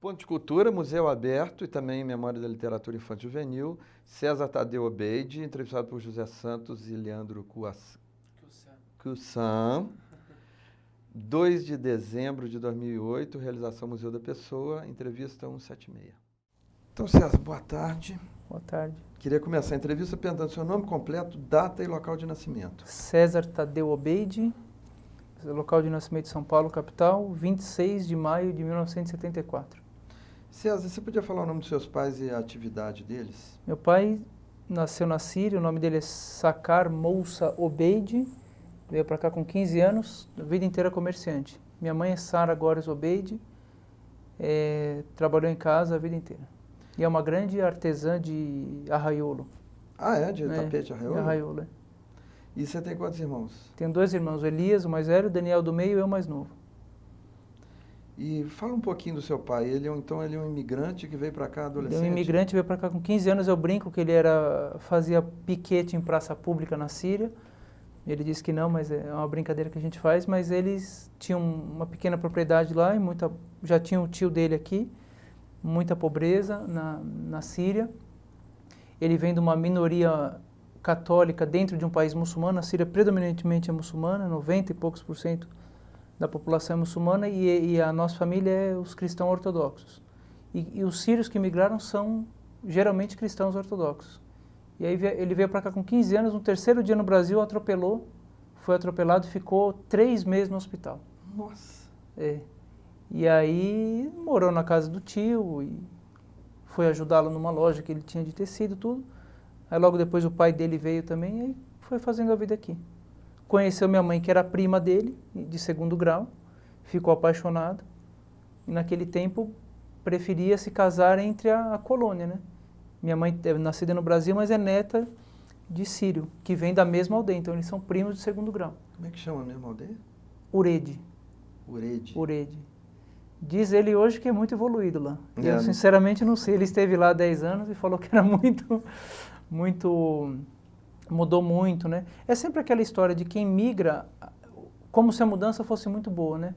Ponto de Cultura, Museu Aberto e também Memória da Literatura Infantil e Juvenil, César Tadeu Obeide, entrevistado por José Santos e Leandro Cussan. 2 de dezembro de 2008, realização Museu da Pessoa, entrevista 176. Então, César, boa tarde. Boa tarde. Queria começar a entrevista perguntando seu nome completo, data e local de nascimento. César Tadeu Obeide, local de nascimento de São Paulo, capital, 26 de maio de 1974. César, você podia falar o nome dos seus pais e a atividade deles? Meu pai nasceu na Síria, o nome dele é Sakar Moussa Obeide, veio para cá com 15 anos, a vida inteira comerciante. Minha mãe é Sara Gores Obeide, trabalhou em casa a vida inteira. E é uma grande artesã de arraiolo. Ah, é? De tapete arraiolo? De arraiolo, é. E você tem quantos irmãos? Tenho 2 irmãos, o Elias, o mais velho, o Daniel do meio e eu, o mais novo. E fala um pouquinho do seu pai. Ele é um imigrante que veio para cá adolescente? Ele é um imigrante, veio para cá com 15 anos. Eu brinco que ele fazia piquete em praça pública na Síria. Ele disse que não, mas é uma brincadeira que a gente faz. Mas eles tinham uma pequena propriedade lá e já tinha o tio dele aqui. Muita pobreza na Síria. Ele vem de uma minoria católica dentro de um país muçulmano. A Síria predominantemente é muçulmana, 90 e poucos % da população é muçulmana, e a nossa família é os cristãos ortodoxos. E os sírios que migraram são geralmente cristãos ortodoxos. E aí ele veio para cá com 15 anos, no terceiro dia no Brasil, foi atropelado e ficou 3 meses no hospital. Nossa! E aí morou na casa do tio e foi ajudá-lo numa loja que ele tinha de tecido, tudo. Aí logo depois o pai dele veio também e foi fazendo a vida aqui. Conheceu minha mãe, que era prima dele, de 2º grau, ficou apaixonado. E naquele tempo preferia se casar entre a colônia, né? Minha mãe é nascida no Brasil, mas é neta de sírio, que vem da mesma aldeia. Então eles são primos de 2º grau. Como é que chama a mesma aldeia? Urede. Urede. Diz ele hoje que é muito evoluído lá. Eu sinceramente não sei. Ele esteve lá há 10 anos e falou que era mudou muito, né? É sempre aquela história de quem migra, como se a mudança fosse muito boa, né?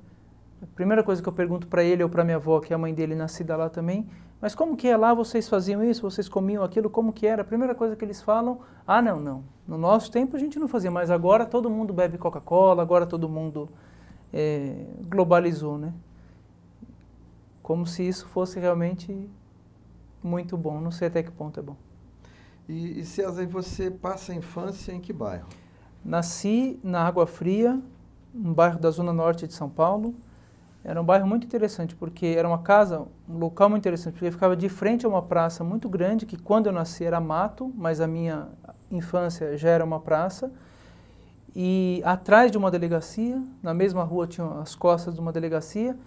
A primeira coisa que eu pergunto para ele ou para minha avó, que é a mãe dele, nascida lá também, mas como que é lá, vocês faziam isso, vocês comiam aquilo, como que era? A primeira coisa que eles falam, não. No nosso tempo a gente não fazia, mas agora todo mundo bebe Coca-Cola, agora todo mundo globalizou, né? Como se isso fosse realmente muito bom, não sei até que ponto é bom. E César, você passa a infância em que bairro? Nasci na Água Fria, um bairro da Zona Norte de São Paulo. Era um bairro muito interessante, porque era um local muito interessante, porque ficava de frente a uma praça muito grande, que quando eu nasci era mato, mas a minha infância já era uma praça. E atrás de uma delegacia, na mesma rua tinham as costas de uma delegacia,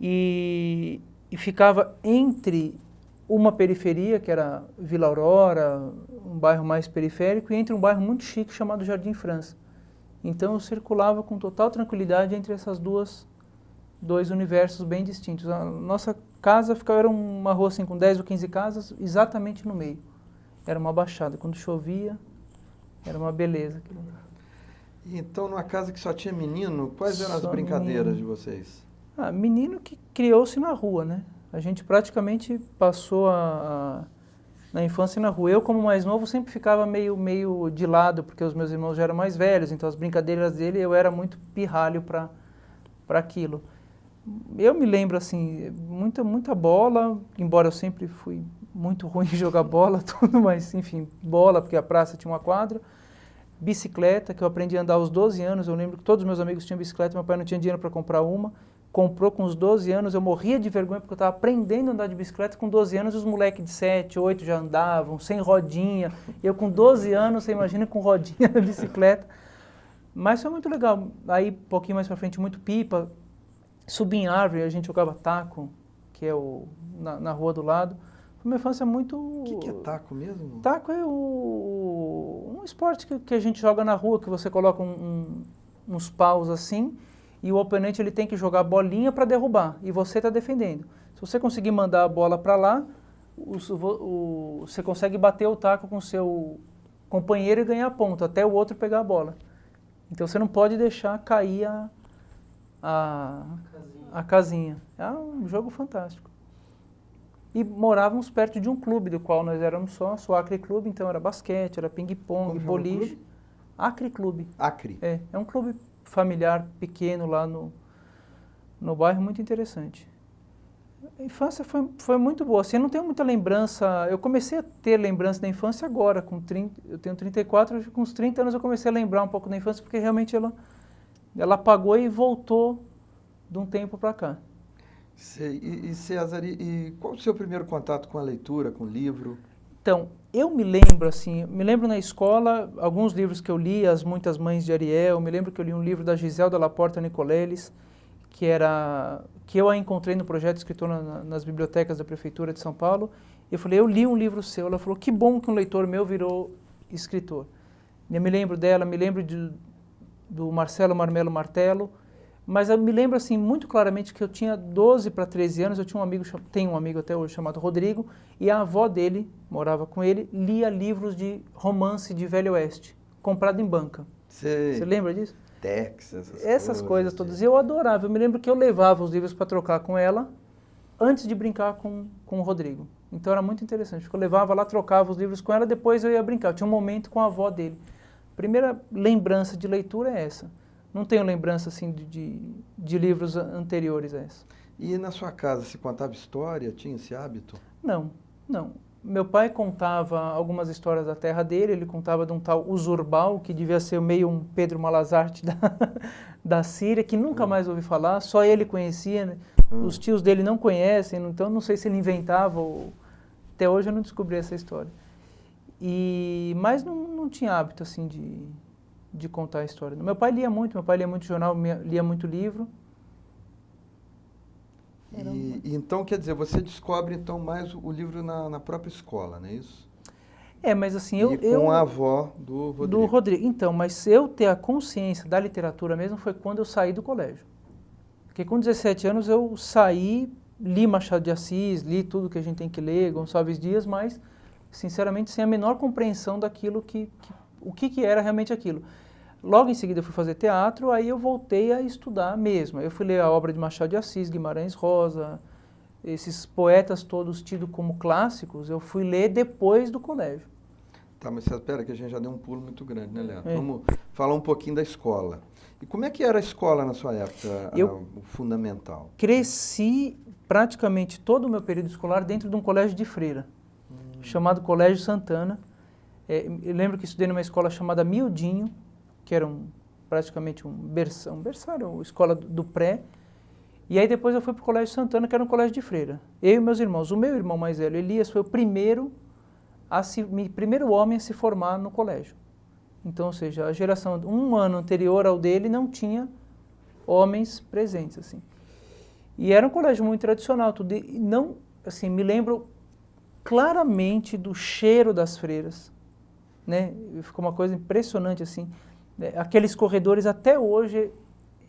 e ficava entre uma periferia, que era Vila Aurora, um bairro mais periférico, e entre um bairro muito chique chamado Jardim França. Então eu circulava com total tranquilidade entre essas dois universos bem distintos. A nossa casa era uma rua assim, com 10 ou 15 casas, exatamente no meio. Era uma baixada. Quando chovia, era uma beleza. Então, numa casa que só tinha menino, quais eram as brincadeiras de vocês? Menino que criou-se na rua, né? A gente praticamente passou na infância na rua. Eu, como mais novo, sempre ficava meio de lado, porque os meus irmãos já eram mais velhos, então as brincadeiras dele, eu era muito pirralho para aquilo. Eu me lembro, assim, muita bola, embora eu sempre fui muito ruim em jogar bola, tudo, mas, enfim, bola, porque a praça tinha uma quadra. Bicicleta, que eu aprendi a andar aos 12 anos, eu lembro que todos os meus amigos tinham bicicleta, meu pai não tinha dinheiro para comprar uma. Comprou com os 12 anos, eu morria de vergonha porque eu estava aprendendo a andar de bicicleta com 12 anos, e os moleques de 7, 8 já andavam, sem rodinha. Eu com 12 anos, você imagina, com rodinha na bicicleta. Mas foi muito legal. Aí, um pouquinho mais pra frente, muito pipa. Subi em árvore, a gente jogava taco, que é na rua do lado. Foi uma infância muito... O que é taco mesmo? Taco é um esporte que a gente joga na rua, que você coloca uns paus assim, e o oponente ele tem que jogar a bolinha para derrubar, e você está defendendo. Se você conseguir mandar a bola para lá, você consegue bater o taco com o seu companheiro e ganhar ponto, até o outro pegar a bola. Então você não pode deixar cair a casinha. É um jogo fantástico. e morávamos perto de um clube do qual nós éramos sócios, o Acre Clube, então era basquete, era ping-pong, Como chama o boliche. clube? Acre Clube. Acre. É um clube familiar pequeno lá no bairro, muito interessante. A infância foi muito boa. Assim, eu não tenho muita lembrança. Eu comecei a ter lembrança da infância agora, eu tenho 34, acho que com uns 30 anos eu comecei a lembrar um pouco da infância, porque realmente ela apagou e voltou de um tempo para cá. Sei. E César, e qual o seu primeiro contato com a leitura, com o livro? Então, eu me lembro na escola, alguns livros que eu li, As Muitas Mães de Ariel, me lembro que eu li um livro da Giselda Laporta Nicoleles, que eu a encontrei no projeto escritor nas bibliotecas da Prefeitura de São Paulo. Eu falei, eu li um livro seu. Ela falou, que bom que um leitor meu virou escritor. Eu me lembro dela, me lembro do Marcelo Marmelo Martelo, mas eu me lembro assim muito claramente que eu tinha 12 para 13 anos, tenho um amigo até hoje chamado Rodrigo, e a avó dele, morava com ele, lia livros de romance de Velho Oeste, comprado em banca. Sei. Você lembra disso? Texas, Essas coisas todas. E eu adorava. Eu me lembro que eu levava os livros para trocar com ela antes de brincar com o Rodrigo. Então era muito interessante, porque eu levava lá, trocava os livros com ela, depois eu ia brincar. Eu tinha um momento com a avó dele. Primeira lembrança de leitura é essa. Não tenho lembrança assim de livros anteriores a essa. E na sua casa, se contava história? Tinha esse hábito? Não. Meu pai contava algumas histórias da terra dele, ele contava de um tal Usurbal, que devia ser meio um Pedro Malazarte da Síria, que nunca mais ouvi falar, só ele conhecia, né? Os tios dele não conhecem, então não sei se ele inventava, até hoje eu não descobri essa história. Mas não tinha hábito assim de contar a história. Meu pai lia muito jornal, lia muito livro. E então, quer dizer, você descobre então mais o livro na própria escola, não é isso? Mas assim, com a avó do Rodrigo. Do Rodrigo. Então, mas eu ter a consciência da literatura mesmo foi quando eu saí do colégio. Porque com 17 anos eu saí, li Machado de Assis, li tudo que a gente tem que ler, Gonçalves Dias, mas, sinceramente, sem a menor compreensão daquilo o que era realmente aquilo. Logo em seguida eu fui fazer teatro, aí eu voltei a estudar mesmo. Eu fui ler a obra de Machado de Assis, Guimarães Rosa, esses poetas todos tidos como clássicos, eu fui ler depois do colégio. Tá, mas espera que a gente já deu um pulo muito grande, né, Leandro? Vamos falar um pouquinho da escola. E como é que era a escola na sua época, o fundamental? Cresci praticamente todo o meu período escolar dentro de um colégio de freira, chamado Colégio Santana. Eu lembro que estudei numa escola chamada Miudinho, que era praticamente um berçário, uma escola do pré. E aí depois eu fui para o Colégio Santana, que era um colégio de freira. Eu e meus irmãos. O meu irmão mais velho, Elias, foi o primeiro homem a se formar no colégio. Então, ou seja, a geração um ano anterior ao dele não tinha homens presentes, assim. E era um colégio muito tradicional, me lembro claramente do cheiro das freiras, né? Ficou uma coisa impressionante, assim. Aqueles corredores, até hoje,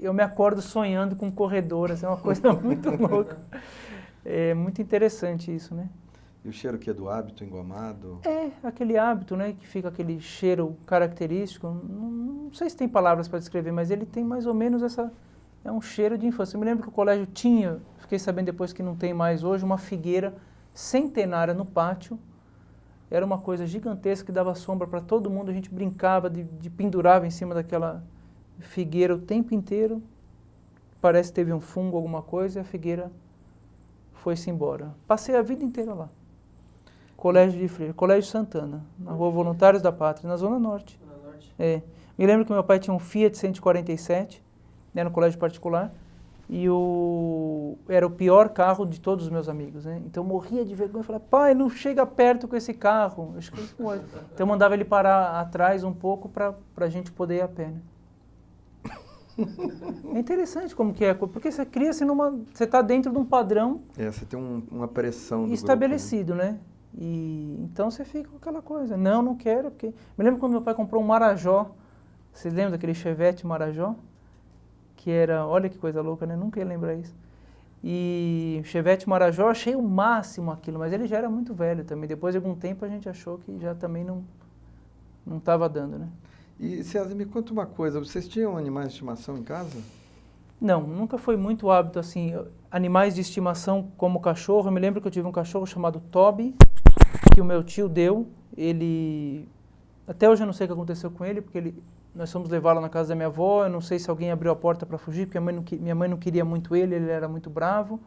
eu me acordo sonhando com corredores, é uma coisa muito louca. É muito interessante isso, né? E o cheiro que é do hábito engomado? Aquele hábito, né, que fica aquele cheiro característico, não sei se tem palavras para descrever, mas ele tem mais ou menos é um cheiro de infância. Eu me lembro que o colégio tinha, fiquei sabendo depois que não tem mais hoje, uma figueira centenária no pátio. Era uma coisa gigantesca que dava sombra para todo mundo, a gente brincava, pendurava em cima daquela figueira o tempo inteiro. Parece que teve um fungo, alguma coisa, e a figueira foi-se embora. Passei a vida inteira lá. Colégio de Freira, Colégio Santana, na Rua Voluntários da Pátria, na Zona Norte. Me lembro que meu pai tinha um Fiat 147, era um colégio particular, e era o pior carro de todos os meus amigos, né? Então eu morria de vergonha, falava, pai, não chega perto com esse carro. Então eu mandava ele parar atrás um pouco para a gente poder ir a pé, né? É interessante como que é, porque você cria-se você está dentro de um padrão você tem uma pressão do estabelecido, grupo, né? E então você fica com aquela coisa, não quero, porque... Me lembro quando meu pai comprou um Marajó, vocês lembram daquele Chevette Marajó? Que era, olha que coisa louca, né? Nunca ia lembrar isso. E Chevette Marajó, achei o máximo aquilo, mas ele já era muito velho também. Depois de algum tempo a gente achou que já também não estava dando, né? E César, me conta uma coisa, vocês tinham animais de estimação em casa? Não, nunca foi muito hábito, assim, animais de estimação como cachorro. Eu me lembro que eu tive um cachorro chamado Toby, que o meu tio deu. Ele, até hoje eu não sei o que aconteceu com ele, porque nós fomos levá-lo na casa da minha avó. Eu não sei se alguém abriu a porta para fugir, porque minha mãe não queria muito ele era muito bravo.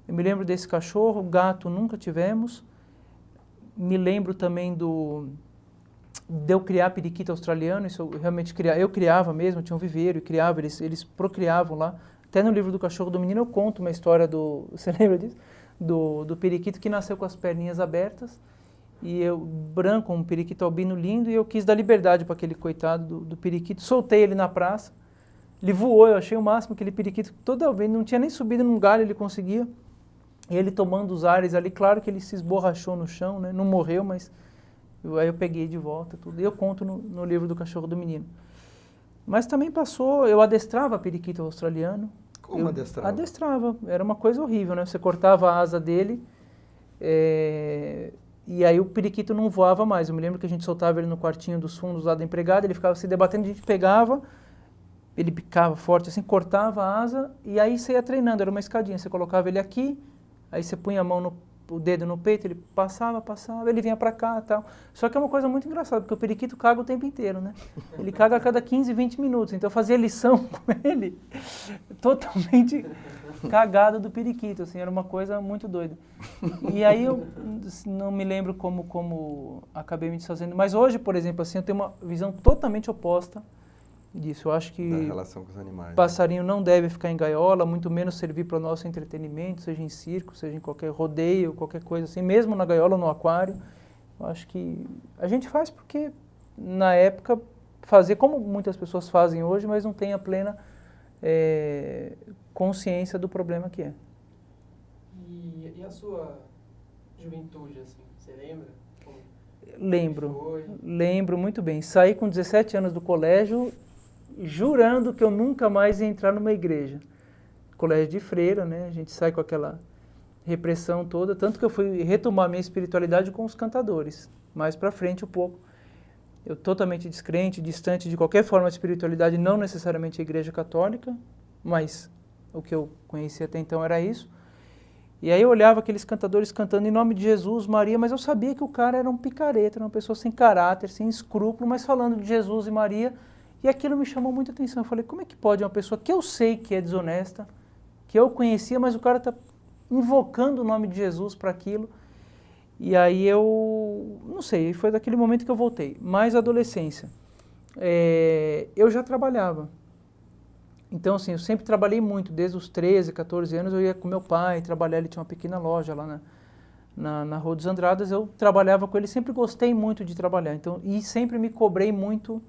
Eu me lembro desse cachorro. Gato nunca tivemos. Me lembro também de eu criar periquito australiano. Isso eu realmente criava mesmo, tinha um viveiro e criava, eles procriavam lá. Até no livro do Cachorro do Menino eu conto uma história você lembra disso? Do periquito que nasceu com as perninhas abertas, e branco, um periquito albino lindo, e eu quis dar liberdade para aquele coitado do periquito, soltei ele na praça, ele voou, eu achei o máximo, aquele periquito toda vez, não tinha nem subido num galho, ele conseguia, e ele tomando os ares ali, claro que ele se esborrachou no chão, né? Não morreu, mas aí eu peguei de volta tudo, e eu conto no livro do Cachorro do Menino. Mas também passou, eu adestrava periquito australiano. Como adestrava? Adestrava, era uma coisa horrível, né? Você cortava a asa dele, e aí o periquito não voava mais. Eu me lembro que a gente soltava ele no quartinho dos fundos lá da empregada, ele ficava se debatendo, a gente pegava, ele picava forte assim, cortava a asa, e aí você ia treinando, era uma escadinha, você colocava ele aqui, aí você punha o dedo no peito, ele passava, ele vinha pra cá e tal. Só que é uma coisa muito engraçada, porque o periquito caga o tempo inteiro, né? Ele caga a cada 15, 20 minutos. Então eu fazia lição com ele totalmente cagado do periquito, assim, era uma coisa muito doida. E aí eu não me lembro como acabei me desfazendo. Mas hoje, por exemplo, assim, eu tenho uma visão totalmente oposta disso. Eu acho que da relação com os animais, passarinho não deve ficar em gaiola, muito menos servir para o nosso entretenimento, seja em circo, seja em qualquer rodeio, qualquer coisa assim, mesmo na gaiola ou no aquário. Eu acho que a gente faz porque, na época, fazer como muitas pessoas fazem hoje, mas não tem a plena consciência do problema que é. E a sua juventude, assim, você lembra? Lembro muito bem. Saí com 17 anos do colégio, jurando que eu nunca mais ia entrar numa igreja. Colégio de freira, né? A gente sai com aquela repressão toda, tanto que eu fui retomar minha espiritualidade com os cantadores. Mais pra frente um pouco. Eu totalmente descrente, distante de qualquer forma de espiritualidade, não necessariamente a igreja católica, mas o que eu conhecia até então era isso. E aí eu olhava aqueles cantadores cantando em nome de Jesus, Maria, mas eu sabia que o cara era um picareta, era uma pessoa sem caráter, sem escrúpulo, mas falando de Jesus e Maria. E aquilo me chamou muita atenção. Eu falei, como é que pode uma pessoa que eu sei que é desonesta, que eu conhecia, mas o cara está invocando o nome de Jesus para aquilo? E aí eu, não sei, foi daquele momento que eu voltei. Mais adolescência. Eu já trabalhava. Então, assim, eu sempre trabalhei muito. Desde os 13, 14 anos, eu ia com meu pai trabalhar. Ele tinha uma pequena loja lá na Rua dos Andradas. Eu trabalhava com ele, sempre gostei muito de trabalhar. Então, e sempre me cobrei muito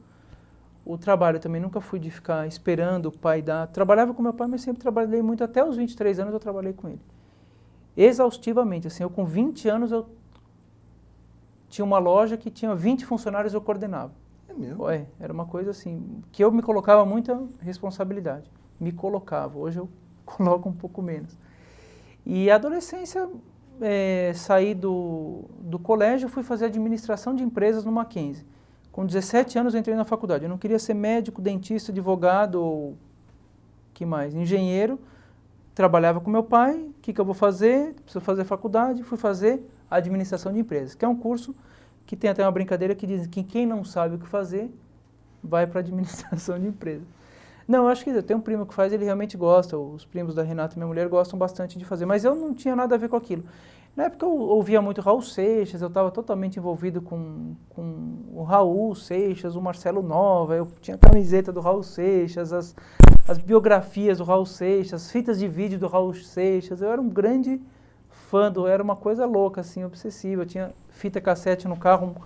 o trabalho. Eu também nunca fui de ficar esperando o pai dar. Trabalhava com meu pai, mas sempre trabalhei muito. Até os 23 anos eu trabalhei com ele. Exaustivamente. Assim, eu com 20 anos eu tinha uma loja que tinha 20 funcionários, eu coordenava. É mesmo? Era uma coisa assim, que eu me colocava muita responsabilidade. Me colocava. Hoje eu coloco um pouco menos. E a adolescência, saí do colégio, fui fazer administração de empresas no Mackenzie. Com 17 anos eu entrei na faculdade. Eu não queria ser médico, dentista, advogado ou que mais? Engenheiro. Trabalhava com meu pai. O que eu vou fazer? Preciso fazer faculdade. Fui fazer administração de empresas, que é um curso que tem até uma brincadeira que diz que quem não sabe o que fazer vai para administração de empresas. Não, eu acho que eu tenho um primo que faz, ele realmente gosta. Os primos da Renata, minha mulher, gostam bastante de fazer. Mas eu não tinha nada a ver com aquilo. Na época eu ouvia muito Raul Seixas, eu estava totalmente envolvido com o Raul Seixas, o Marcelo Nova, eu tinha camiseta do Raul Seixas, as biografias do Raul Seixas, as fitas de vídeo do Raul Seixas, eu era um grande fã, era uma coisa louca, assim, obsessiva. Eu tinha fita cassete no carro,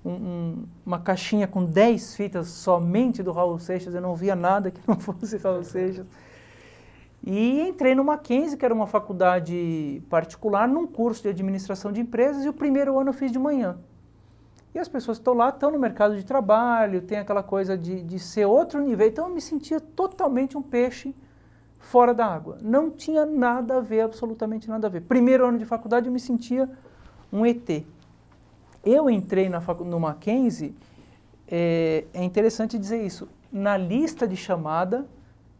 uma caixinha com 10 fitas somente do Raul Seixas, eu não ouvia nada que não fosse Raul Seixas. E entrei no Mackenzie, que era uma faculdade particular, num curso de administração de empresas, e o primeiro ano eu fiz de manhã. E as pessoas que estão lá estão no mercado de trabalho, tem aquela coisa de ser outro nível. Então eu me sentia totalmente um peixe fora da água. Não tinha nada a ver, absolutamente nada a ver. Primeiro ano de faculdade eu me sentia um ET. Eu entrei no Mackenzie, é interessante dizer isso, na lista de chamada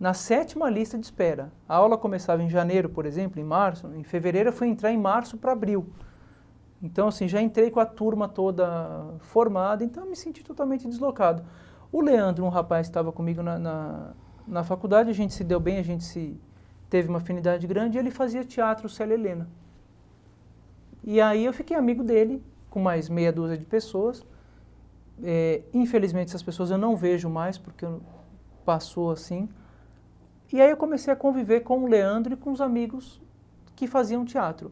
na 7ª lista de espera. A aula começava em janeiro, por exemplo, em março. Em fevereiro eu fui entrar em março para abril. Então, assim, já entrei com a turma toda formada, então eu me senti totalmente deslocado. O Leandro, um rapaz que estava comigo na faculdade, a gente se deu bem, a gente teve uma afinidade grande, e ele fazia teatro Célia Helena. E aí eu fiquei amigo dele, com mais meia dúzia de pessoas. Infelizmente essas pessoas eu não vejo mais, porque passou assim. E aí eu comecei a conviver com o Leandro e com os amigos que faziam teatro.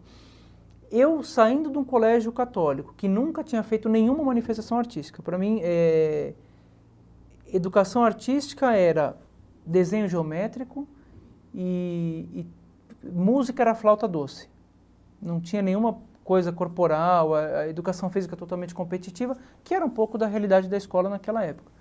Eu, saindo de um colégio católico, que nunca tinha feito nenhuma manifestação artística, para mim, educação artística era desenho geométrico e música era flauta doce. Não tinha nenhuma coisa corporal, a educação física totalmente competitiva, que era um pouco da realidade da escola naquela época.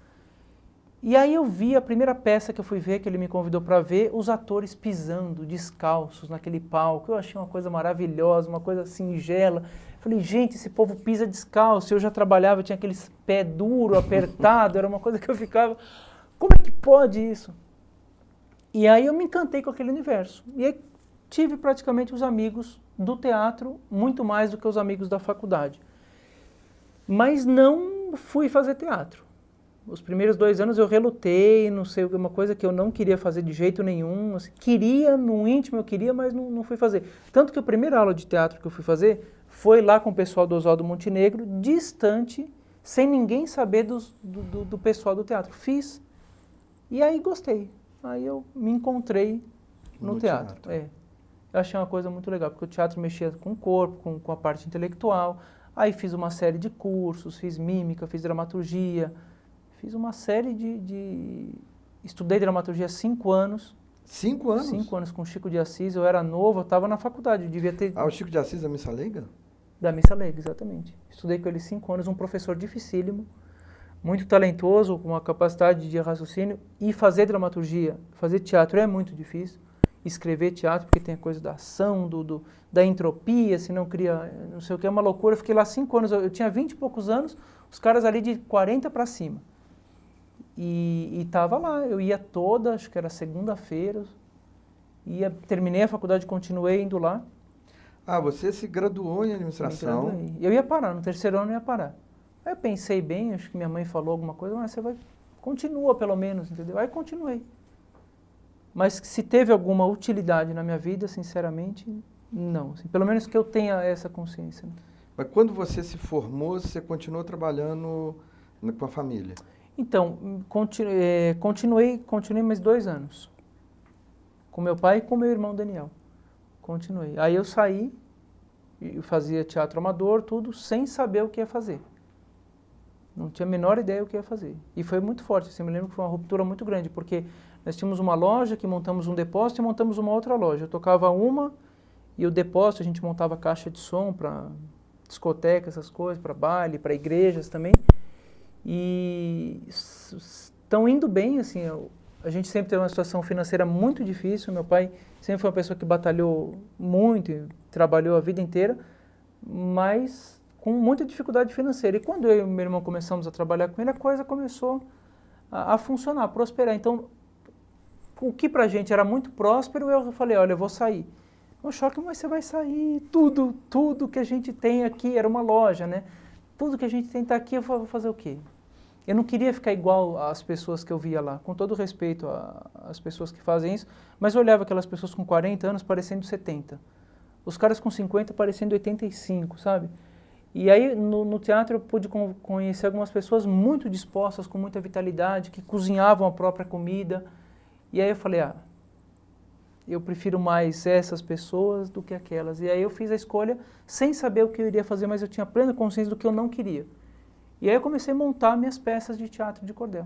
E aí eu vi a primeira peça que eu fui ver, que ele me convidou para ver, os atores pisando descalços naquele palco. Eu achei uma coisa maravilhosa, uma coisa singela. Falei, gente, esse povo pisa descalço. Eu já trabalhava, eu tinha aqueles pé duro, apertado, era uma coisa que eu ficava, como é que pode isso? E aí eu me encantei com aquele universo. E aí tive praticamente os amigos do teatro, muito mais do que os amigos da faculdade. Mas não fui fazer teatro. Os primeiros 2 anos eu relutei, não sei, uma coisa que eu não queria fazer de jeito nenhum. Assim, queria, no íntimo eu queria, mas não fui fazer. Tanto que a primeira aula de teatro que eu fui fazer foi lá com o pessoal do Oswaldo Montenegro, distante, sem ninguém saber do pessoal do teatro. Fiz e aí gostei. Aí eu me encontrei no teatro. Eu achei uma coisa muito legal, porque o teatro mexia com o corpo, com a parte intelectual. Aí fiz uma série de cursos, fiz mímica, fiz dramaturgia. Fiz uma série Estudei dramaturgia há 5 anos. 5 anos? 5 anos com o Chico de Assis. Eu era novo, eu estava na faculdade, eu devia ter... O Chico de Assis da Missa Leiga? Da Missa Leiga, exatamente. Estudei com ele 5 anos, um professor dificílimo, muito talentoso, com uma capacidade de raciocínio. E fazer dramaturgia, fazer teatro é muito difícil. Escrever teatro, porque tem a coisa da ação, da entropia, se não cria, não sei o que, é uma loucura. Eu fiquei lá 5 anos, eu tinha 20 e poucos anos, os caras ali de 40 para cima. E estava lá, eu ia toda, acho que era segunda-feira, terminei a faculdade, continuei indo lá. Você se graduou em administração? Eu ia parar, no 3º ano eu ia parar. Aí eu pensei bem, acho que minha mãe falou alguma coisa, mas você continua pelo menos, entendeu? Aí continuei. Mas se teve alguma utilidade na minha vida, sinceramente, não. Assim, pelo menos que eu tenha essa consciência. Né? Mas quando você se formou, você continuou trabalhando com a família? Então, continuei mais 2 anos. Com meu pai e com meu irmão Daniel. Continuei. Aí eu saí, eu fazia teatro amador, tudo, sem saber o que ia fazer. Não tinha a menor ideia do que ia fazer. E foi muito forte, assim, me lembro que foi uma ruptura muito grande, porque nós tínhamos uma loja que montamos um depósito e montamos uma outra loja. Eu tocava uma e o depósito a gente montava caixa de som para discoteca, essas coisas, para baile, para igrejas também. E estão indo bem, assim, a gente sempre teve uma situação financeira muito difícil, meu pai sempre foi uma pessoa que batalhou muito, trabalhou a vida inteira, mas com muita dificuldade financeira. E quando eu e meu irmão começamos a trabalhar com ele, a coisa começou a funcionar, a prosperar. Então, o que pra gente era muito próspero, eu falei, olha, eu vou sair. Um choque, mas você vai sair, tudo que a gente tem aqui, era uma loja, né? Tudo que a gente tem tá aqui, eu vou fazer o quê? Eu não queria ficar igual às pessoas que eu via lá, com todo respeito às pessoas que fazem isso, mas eu olhava aquelas pessoas com 40 anos parecendo 70. Os caras com 50 parecendo 85, sabe? E aí no teatro eu pude conhecer algumas pessoas muito dispostas, com muita vitalidade, que cozinhavam a própria comida. E aí eu falei, eu prefiro mais essas pessoas do que aquelas. E aí eu fiz a escolha sem saber o que eu iria fazer, mas eu tinha plena consciência do que eu não queria. E aí eu comecei a montar minhas peças de teatro de cordel.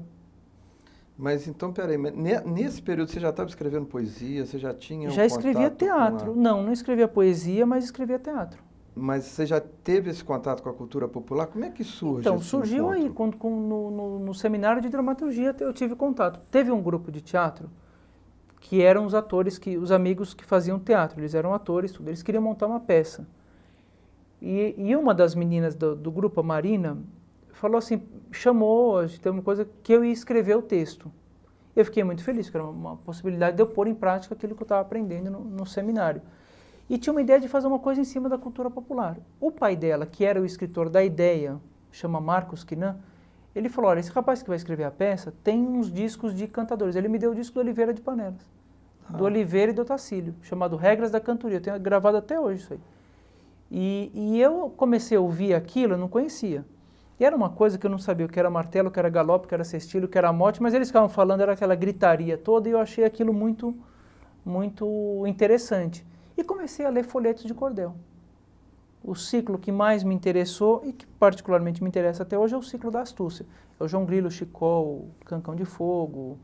Mas então, peraí, nesse período você já estava escrevendo poesia, você já tinha Já escrevia teatro. Não escrevia poesia, mas escrevia teatro. Mas você já teve esse contato com a cultura popular? Como é que surge Então, esse surgiu encontro? aí, no seminário de dramaturgia eu tive contato. Teve um grupo de teatro que eram os atores, os amigos que faziam teatro. Eles eram atores, tudo. Eles queriam montar uma peça. E uma das meninas do grupo, a Marina, falou assim, chamou, tem uma coisa que eu ia escrever o texto. Eu fiquei muito feliz, porque era uma possibilidade de eu pôr em prática aquilo que eu estava aprendendo no seminário. E tinha uma ideia de fazer uma coisa em cima da cultura popular. O pai dela, que era o escritor da ideia, chama Marcos Quinan, ele falou, olha, esse rapaz que vai escrever a peça tem uns discos de cantadores. Ele me deu o disco do Oliveira de Panelas, do Oliveira e do Otacílio, chamado Regras da Cantoria. Eu tenho gravado até hoje isso aí. E eu comecei a ouvir aquilo, eu não conhecia. E era uma coisa que eu não sabia o que era martelo, o que era galope, o que era sextilho, o que era mote, mas eles ficavam falando, era aquela gritaria toda, e eu achei aquilo muito, muito interessante. E comecei a ler folhetos de cordel. O ciclo que mais me interessou e que particularmente me interessa até hoje é o ciclo da astúcia. É o João Grilo, o Chicó, o Cancão de Fogo.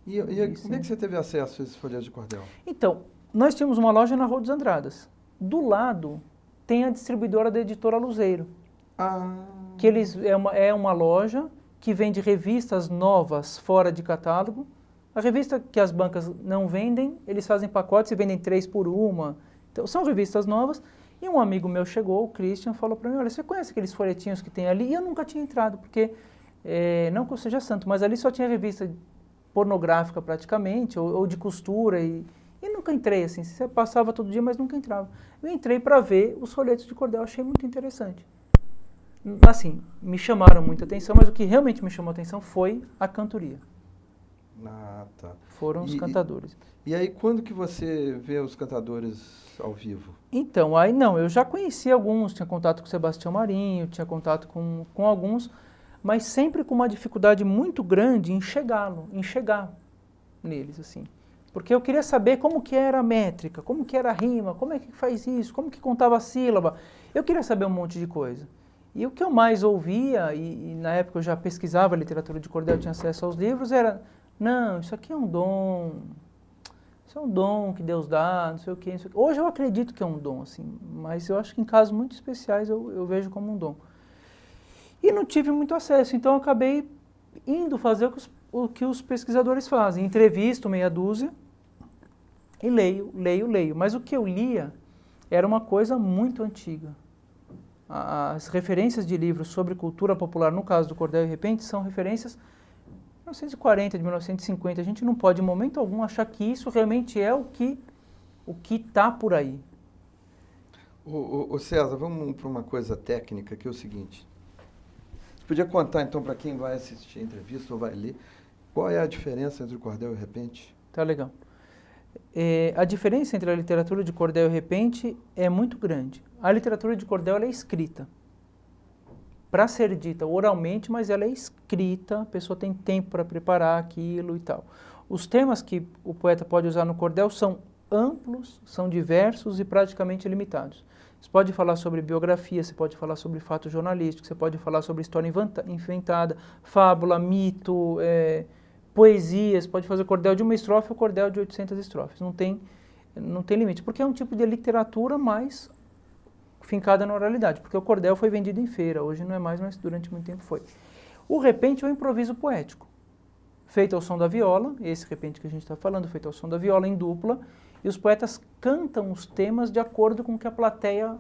E como é que você teve acesso a esses folhetos de cordel? Então, nós tínhamos uma loja na Rua dos Andradas. Do lado tem a distribuidora da Editora Luzeiro. Que é uma loja que vende revistas novas fora de catálogo. A revista que as bancas não vendem, eles fazem pacotes e vendem 3 por 1. Então, são revistas novas. E um amigo meu chegou, o Christian, falou para mim, olha, você conhece aqueles folhetinhos que tem ali? E eu nunca tinha entrado, porque, não que eu seja santo, mas ali só tinha revista pornográfica praticamente, ou de costura, e nunca entrei, assim, você passava todo dia, mas nunca entrava. Eu entrei para ver os folhetos de cordel, achei muito interessante. Assim, me chamaram muita atenção, mas o que realmente me chamou a atenção foi a cantoria. Tá. Foram os cantadores. E aí, quando que você vê os cantadores ao vivo? Então, aí não, eu já conhecia alguns, tinha contato com o Sebastião Marinho, tinha contato com alguns, mas sempre com uma dificuldade muito grande em chegar neles, assim. Porque eu queria saber como que era a métrica, como que era a rima, como é que faz isso, como que contava a sílaba. Eu queria saber um monte de coisa. E o que eu mais ouvia, e na época eu já pesquisava literatura de cordel, tinha acesso aos livros, era, não, isso aqui é um dom, isso é um dom que Deus dá, não sei o quê. Hoje eu acredito que é um dom, assim, mas eu acho que em casos muito especiais eu vejo como um dom. E não tive muito acesso, então eu acabei indo fazer o que os pesquisadores fazem, entrevisto meia dúzia e leio. Mas o que eu lia era uma coisa muito antiga. As referências de livros sobre cultura popular, no caso do Cordel e Repente, são referências de 1940, de 1950. A gente não pode, em momento algum, achar que isso realmente é o que está por aí. Ô César, vamos para uma coisa técnica, que é o seguinte. Você podia contar, então, para quem vai assistir a entrevista ou vai ler, qual é a diferença entre o Cordel e o Repente? Tá legal. A diferença entre a literatura de cordel e repente é muito grande. A literatura de cordel ela é escrita para ser dita oralmente, mas ela é escrita, a pessoa tem tempo para preparar aquilo e tal. Os temas que o poeta pode usar no cordel são amplos, são diversos e praticamente limitados. Você pode falar sobre biografia, você pode falar sobre fato jornalístico, você pode falar sobre história inventada, fábula, mito, poesias, pode fazer cordel de uma estrofe ou cordel de 800 estrofes, não tem limite, porque é um tipo de literatura mais fincada na oralidade, porque o cordel foi vendido em feira, hoje não é mais, mas durante muito tempo foi. O repente é um improviso poético, feito ao som da viola, esse repente que a gente está falando, feito ao som da viola em dupla, e os poetas cantam os temas de acordo com o que a plateia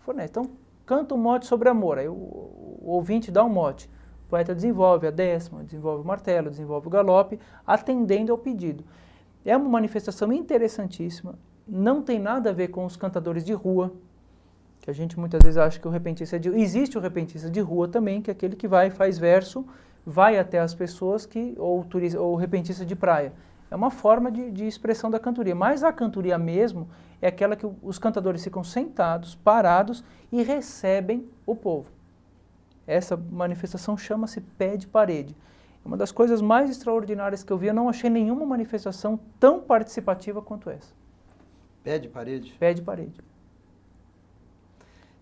fornece. Então, canta um mote sobre amor, aí o ouvinte dá um mote. O poeta desenvolve a décima, desenvolve o martelo, desenvolve o galope, atendendo ao pedido. É uma manifestação interessantíssima, não tem nada a ver com os cantadores de rua, que a gente muitas vezes acha que o repentista é de rua. Existe o repentista de rua também, que é aquele que vai, faz verso, vai até as pessoas, ou o repentista de praia. É uma forma de expressão da cantoria, mas a cantoria mesmo é aquela que os cantadores ficam sentados, parados e recebem o povo. Essa manifestação chama-se pé de parede. É uma das coisas mais extraordinárias que eu vi. Eu não achei nenhuma manifestação tão participativa quanto essa. Pé de parede? Pé de parede.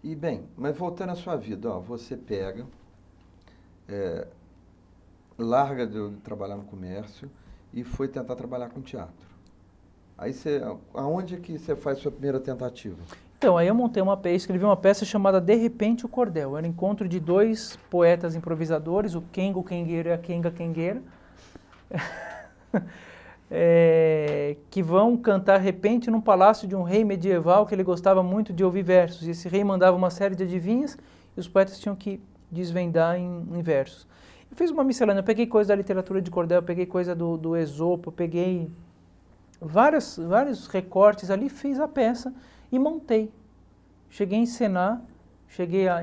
E bem, mas voltando à sua vida, você pega, larga de trabalhar no comércio e foi tentar trabalhar com teatro. Aí aonde é que você faz sua primeira tentativa? Então, aí eu montei escrevi uma peça chamada De Repente o Cordel. Era um encontro de 2 poetas improvisadores, o Kengo Kengueira e a Kenga Kengueira, que vão cantar repente num palácio de um rei medieval que ele gostava muito de ouvir versos. E esse rei mandava uma série de adivinhas e os poetas tinham que desvendar em versos. Eu fiz uma miscelânea, eu peguei coisa da literatura de cordel, eu peguei coisa do Esopo, eu peguei vários recortes ali, fiz a peça e montei. Cheguei a encenar,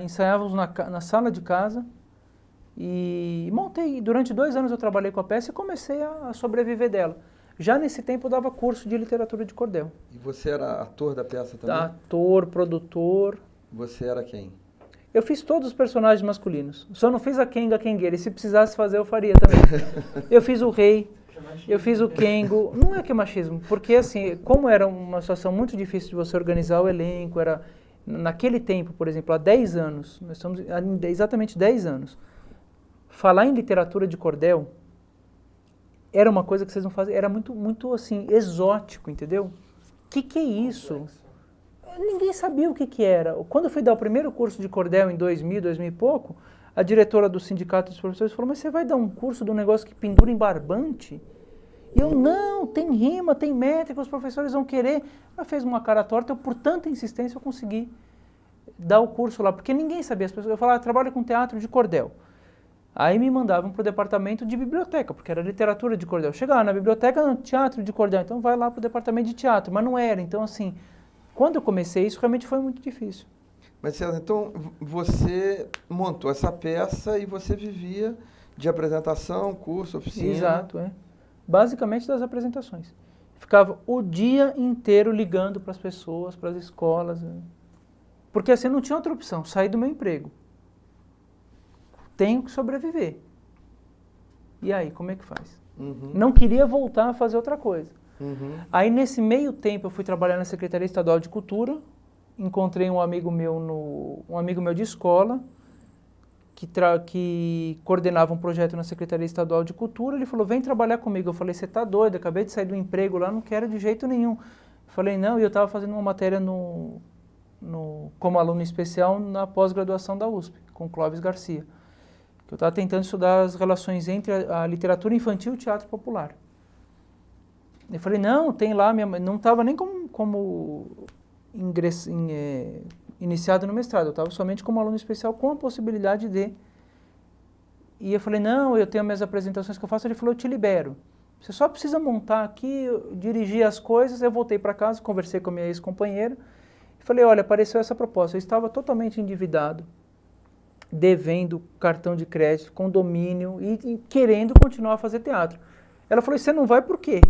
ensaiávamos na sala de casa e montei. Durante 2 anos eu trabalhei com a peça e comecei a sobreviver dela. Já nesse tempo eu dava curso de literatura de cordel. E você era ator da peça também? Ator, produtor. Você era quem? Eu fiz todos os personagens masculinos. Só não fiz a Kenga Kengueira. E se precisasse fazer, eu faria também. Eu fiz o rei, eu fiz o Kengo. Não é que é machismo, porque assim, como era uma situação muito difícil de você organizar o elenco, era naquele tempo, por exemplo, há 10 anos, nós estamos há exatamente 10 anos, falar em literatura de cordel era uma coisa que vocês não faziam, era muito assim, exótico, entendeu? O que é isso? Ninguém sabia o que era. Quando eu fui dar o primeiro curso de cordel em 2000 e pouco, a diretora do sindicato dos professores falou, mas você vai dar um curso de um negócio que pendura em barbante? E eu, não, tem rima, tem métrica, os professores vão querer. Ela fez uma cara torta, por tanta insistência eu consegui dar o curso lá, porque ninguém sabia. As pessoas, eu falava, trabalho com teatro de cordel. Aí me mandavam para o departamento de biblioteca, porque era literatura de cordel. Chegava na biblioteca, não, teatro de cordel, então vai lá para o departamento de teatro, mas não era. Então, assim, quando eu comecei, isso realmente foi muito difícil. Mas, César, então você montou essa peça e você vivia de apresentação, curso, oficina? Exato, é. Basicamente das apresentações. Ficava o dia inteiro ligando para as pessoas, para as escolas. Porque assim, não tinha outra opção, sair do meu emprego. Tenho que sobreviver. E aí, como é que faz? Uhum. Não queria voltar a fazer outra coisa. Uhum. Aí, nesse meio tempo, eu fui trabalhar na Secretaria Estadual de Cultura, encontrei um amigo meu de escola, que coordenava um projeto na Secretaria Estadual de Cultura. Ele falou, vem trabalhar comigo. Eu falei, você tá doido, acabei de sair do emprego lá, não quero de jeito nenhum. Eu falei, não, e eu estava fazendo uma matéria como aluno especial na pós-graduação da USP, com Clóvis Garcia. Eu estava tentando estudar as relações entre a literatura infantil e o teatro popular. Eu falei, não, tem lá, não estava nem como iniciado no mestrado, eu estava somente como aluno especial com a possibilidade de... E eu falei, não, eu tenho minhas apresentações que eu faço. Ele falou, eu te libero. Você só precisa montar aqui, dirigir as coisas. Eu voltei para casa, conversei com a minha ex-companheira e falei, olha, apareceu essa proposta. Eu estava totalmente endividado, devendo cartão de crédito, condomínio e querendo continuar a fazer teatro. Ela falou, você não vai por quê?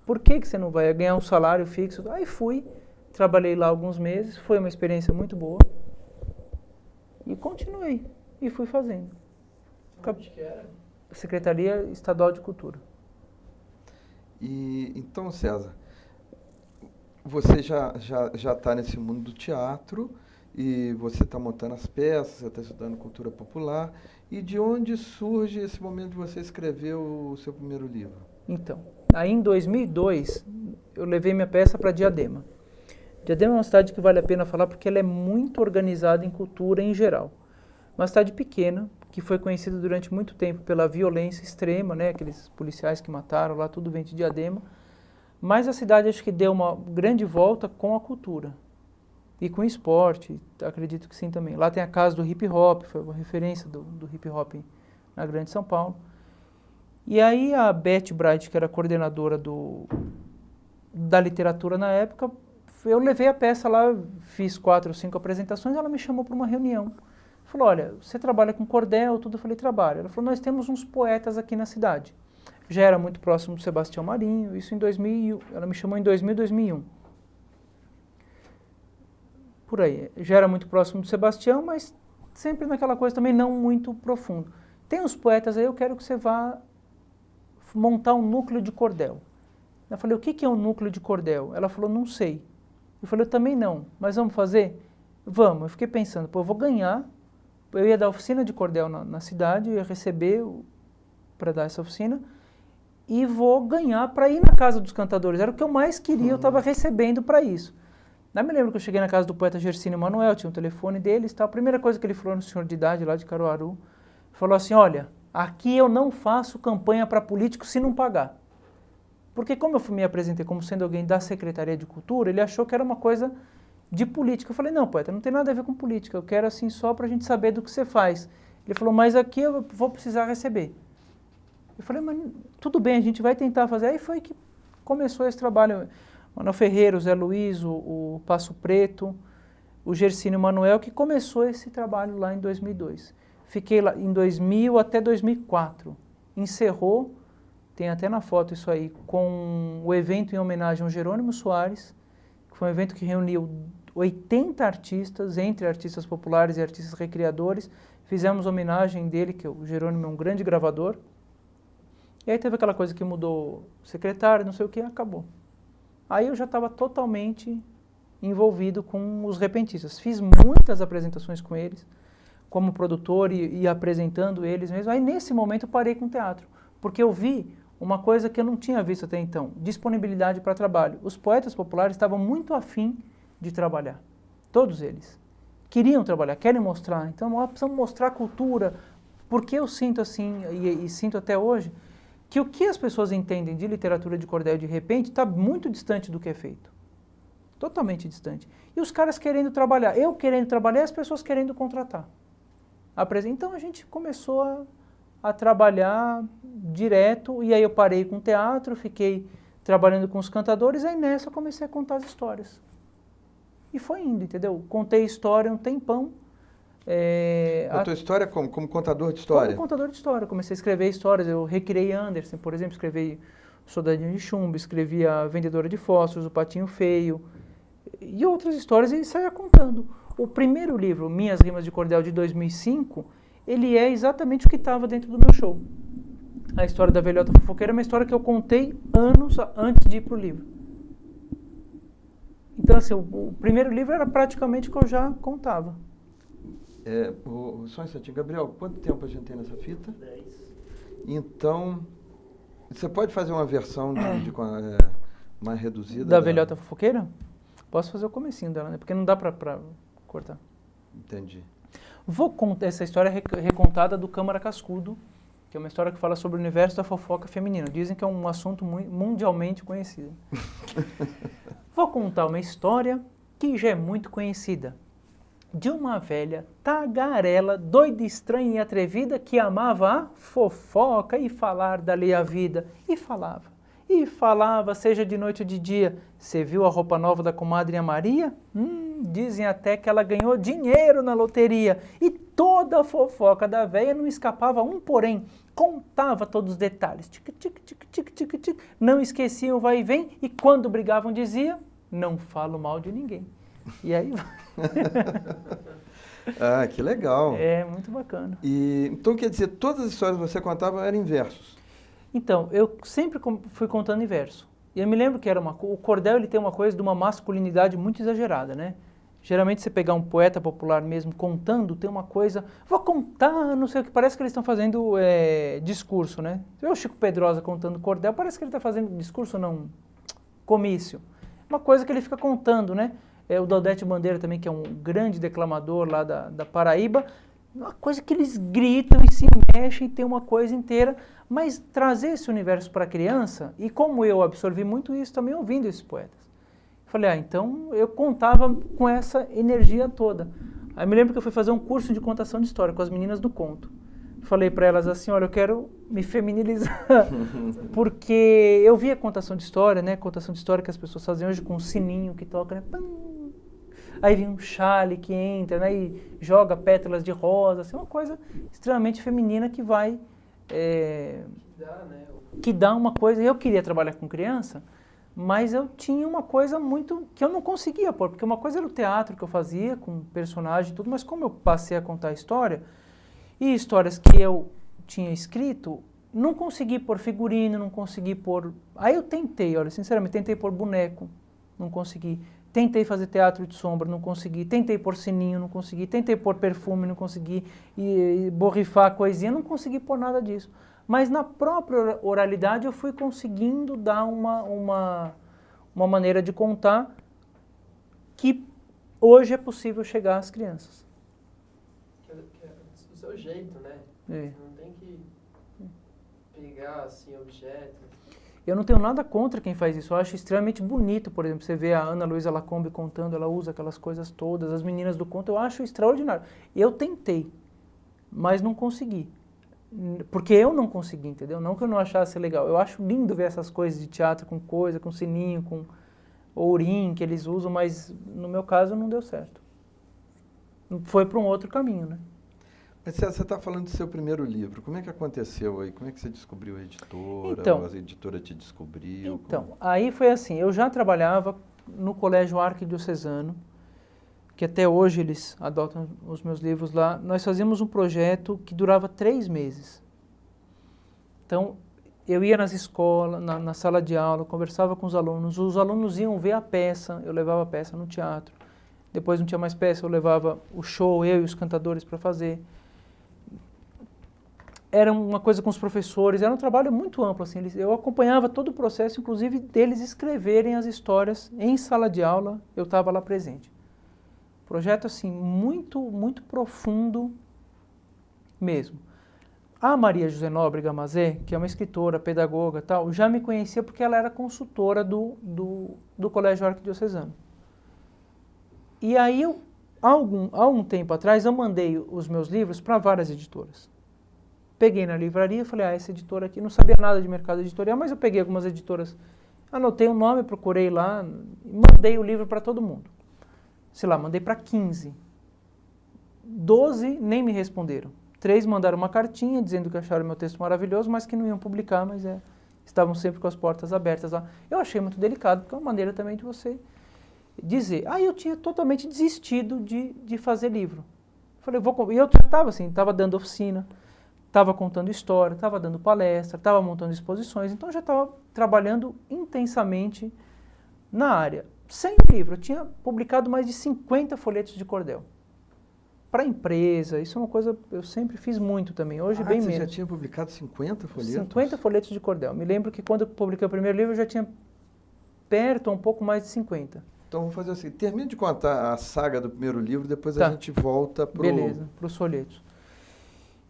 Por que você não vai? Ganhar um salário fixo? Aí fui, trabalhei lá alguns meses, foi uma experiência muito boa. E continuei, e fui fazendo. Onde que era? Secretaria Estadual de Cultura. E então, César, você já está nesse mundo do teatro, e você está montando as peças, você está estudando cultura popular. E de onde surge esse momento de você escrever o seu primeiro livro? Então, aí em 2002, eu levei minha peça para Diadema. Diadema é uma cidade que vale a pena falar porque ela é muito organizada em cultura em geral. Uma cidade pequena, que foi conhecida durante muito tempo pela violência extrema, né? Aqueles policiais que mataram lá, tudo vem de Diadema. Mas a cidade acho que deu uma grande volta com a cultura. E com o esporte, acredito que sim também. Lá tem a casa do hip hop, foi uma referência do hip hop na Grande São Paulo. E aí a Beth Bright, que era coordenadora da literatura na época, eu levei a peça lá, fiz 4 ou 5 apresentações, ela me chamou para uma reunião. Falou, olha, você trabalha com cordel, tudo? Eu falei, trabalho. Ela falou, nós temos uns poetas aqui na cidade. Já era muito próximo do Sebastião Marinho, isso em 2000, ela me chamou em 2000, 2001. Por aí, já era muito próximo do Sebastião, mas sempre naquela coisa também não muito profundo. Tem uns poetas aí, eu quero que você vá montar um núcleo de cordel. Eu falei, o que é um núcleo de cordel? Ela falou, não sei. Eu falei, eu também não, mas vamos fazer? Vamos. Eu fiquei pensando, pô, eu vou ganhar, eu ia dar oficina de cordel na cidade, eu ia receber para dar essa oficina, e vou ganhar para ir na casa dos cantadores. Era o que eu mais queria, eu estava recebendo para isso. Aí me lembro que eu cheguei na casa do poeta Gersínio Manuel, tinha um telefone deles, a primeira coisa que ele falou no senhor de idade lá de Caruaru, falou assim, olha, aqui eu não faço campanha para político se não pagar. Porque como eu me apresentei como sendo alguém da Secretaria de Cultura, ele achou que era uma coisa de política. Eu falei, não, poeta, não tem nada a ver com política, eu quero assim só para a gente saber do que você faz. Ele falou, mas aqui eu vou precisar receber. Eu falei, mas tudo bem, a gente vai tentar fazer. Aí foi que começou esse trabalho. Manuel Ferreira, o Zé Luiz, o Passo Preto, o Gercínio Manuel, que começou esse trabalho lá em 2002. Fiquei lá em 2000 até 2004. Encerrou, tem até na foto isso aí, com o evento em homenagem ao Jerônimo Soares, que foi um evento que reuniu 80 artistas, entre artistas populares e artistas recriadores. Fizemos homenagem dele, que o Jerônimo é um grande gravador. E aí teve aquela coisa que mudou o secretário, não sei o que, acabou. Aí eu já estava totalmente envolvido com os repentistas. Fiz muitas apresentações com eles, como produtor e apresentando eles mesmo. Aí nesse momento eu parei com o teatro, porque eu vi uma coisa que eu não tinha visto até então, disponibilidade para trabalho. Os poetas populares estavam muito afim de trabalhar, todos eles. Queriam trabalhar, querem mostrar. Então nós precisamos mostrar a cultura, porque eu sinto assim, e sinto até hoje, que o que as pessoas entendem de literatura de cordel de repente está muito distante do que é feito. Totalmente distante. E os caras querendo trabalhar, eu querendo trabalhar, as pessoas querendo contratar. Então a gente começou a trabalhar direto, e aí eu parei com o teatro, fiquei trabalhando com os cantadores, aí nessa eu comecei a contar as histórias. E foi indo, entendeu? Contei história um tempão. Contou história como contador de história? Como contador de história. Comecei a escrever histórias. Eu recriei Andersen, por exemplo. Escrevi Soldadinho de Chumbo, escrevi A Vendedora de Fósforos, O Patinho Feio e outras histórias, e saía contando. O primeiro livro, Minhas Rimas de Cordel, de 2005, ele é exatamente o que estava dentro do meu show. A história da velhota fofoqueira é uma história que eu contei anos antes de ir para o livro. Então, assim, o primeiro livro era praticamente o que eu já contava. Só um instantinho. Gabriel, quanto tempo a gente tem nessa fita? 10. Então, você pode fazer uma versão mais reduzida? Da velhota fofoqueira? Posso fazer o comecinho dela, né? Porque não dá pra cortar. Entendi. Vou contar essa história recontada do Câmara Cascudo, que é uma história que fala sobre o universo da fofoca feminina. Dizem que é um assunto mundialmente conhecido. Vou contar uma história que já é muito conhecida, de uma velha tagarela, doida, estranha e atrevida, que amava a fofoca e falar da lei à vida. E falava, seja de noite ou de dia. Você viu a roupa nova da comadre Maria? Dizem até que ela ganhou dinheiro na loteria. E toda a fofoca da velha não escapava porém. Contava todos os detalhes. Tic, tic, tic, tic, tic, tic. Não esqueciam o vai e vem. E quando brigavam dizia, não falo mal de ninguém. E aí... Ah, que legal. É, muito bacana. Então, quer dizer, todas as histórias que você contava eram em versos? Então, eu sempre fui contando em verso. E eu me lembro que o cordel ele tem uma coisa de uma masculinidade muito exagerada, né? Geralmente você pegar um poeta popular mesmo contando, tem uma coisa... Vou contar, não sei o que, parece que eles estão fazendo discurso, né? Você vê o Chico Pedrosa contando cordel, parece que ele está fazendo discurso, não, comício. Uma coisa que ele fica contando, né? O Daudete Bandeira também, que é um grande declamador lá da Paraíba, uma coisa que eles gritam e se mexem, tem uma coisa inteira, mas trazer esse universo para a criança, e como eu absorvi muito isso também ouvindo esses poetas. Falei, então eu contava com essa energia toda. Aí me lembro que eu fui fazer um curso de contação de história com as meninas do conto. Falei para elas assim, olha, eu quero me feminilizar, porque eu via contação de história, né? Contação de história que as pessoas fazem hoje com um sininho que toca, né? Pam! Aí vem um chale que entra, né? E joga pétalas de rosa, assim, uma coisa extremamente feminina que vai... que dá uma coisa... Eu queria trabalhar com criança, mas eu tinha uma coisa muito... que eu não conseguia pôr, porque uma coisa era o teatro que eu fazia, com personagem e tudo, mas como eu passei a contar a história, e histórias que eu tinha escrito, não consegui pôr figurino, não consegui pôr... Aí eu tentei, olha, sinceramente, tentei pôr boneco, não consegui. Tentei fazer teatro de sombra, não consegui. Tentei pôr sininho, não consegui. Tentei pôr perfume, não consegui. E borrifar coisinha, não consegui pôr nada disso. Mas na própria oralidade eu fui conseguindo dar uma maneira de contar que hoje é possível chegar às crianças. Que é do seu jeito, né? É. Você não tem que pegar, assim, objetos. Eu não tenho nada contra quem faz isso, eu acho extremamente bonito, por exemplo, você vê a Ana Luísa Lacombe contando, ela usa aquelas coisas todas, as meninas do conto, eu acho extraordinário. Eu tentei, mas não consegui. Porque eu não consegui, entendeu? Não que eu não achasse legal. Eu acho lindo ver essas coisas de teatro com sininho, com ourim que eles usam, mas no meu caso não deu certo. Foi para um outro caminho, né? Mas você está falando do seu primeiro livro. Como é que aconteceu aí? Como é que você descobriu a editora? Então, ou a editora te descobriu? Então, aí foi assim, eu já trabalhava no Colégio Arquidiocesano, que até hoje eles adotam os meus livros lá. Nós fazíamos um projeto que durava 3 meses. Então, eu ia nas escolas, na sala de aula, conversava com os alunos iam ver a peça, eu levava a peça no teatro. Depois não tinha mais peça, eu levava o show, eu e os cantadores para fazer. Era uma coisa com os professores, era um trabalho muito amplo, assim, eu acompanhava todo o processo, inclusive deles escreverem as histórias em sala de aula, eu estava lá presente. Projeto, assim, muito, muito profundo mesmo. A Maria José Nóbrega Mazé, que é uma escritora, pedagoga e tal, já me conhecia porque ela era consultora do Colégio Arquidiocesano. E aí, há algum tempo atrás, eu mandei os meus livros para várias editoras. Peguei na livraria e falei, essa editora aqui, não sabia nada de mercado editorial, mas eu peguei algumas editoras, anotei o nome, procurei lá, e mandei o livro para todo mundo. Sei lá, mandei para 15. 12 nem me responderam. 3 mandaram uma cartinha dizendo que acharam meu texto maravilhoso, mas que não iam publicar, mas estavam sempre com as portas abertas lá. Eu achei muito delicado, porque é uma maneira também de você dizer. Aí eu tinha totalmente desistido de fazer livro. Falei, e eu já estava assim, estava dando oficina, estava contando história, estava dando palestra, estava montando exposições, então eu já estava trabalhando intensamente na área. Sem livro, eu tinha publicado mais de 50 folhetos de cordel. Para empresa, isso é uma coisa que eu sempre fiz muito também, hoje bem menos. Você já tinha publicado 50 folhetos? 50 folhetos de cordel. Me lembro que quando eu publiquei o primeiro livro, eu já tinha perto, um pouco mais de 50. Então vamos fazer assim, termina de contar a saga do primeiro livro, depois Tá. a gente volta para Beleza, para os folhetos.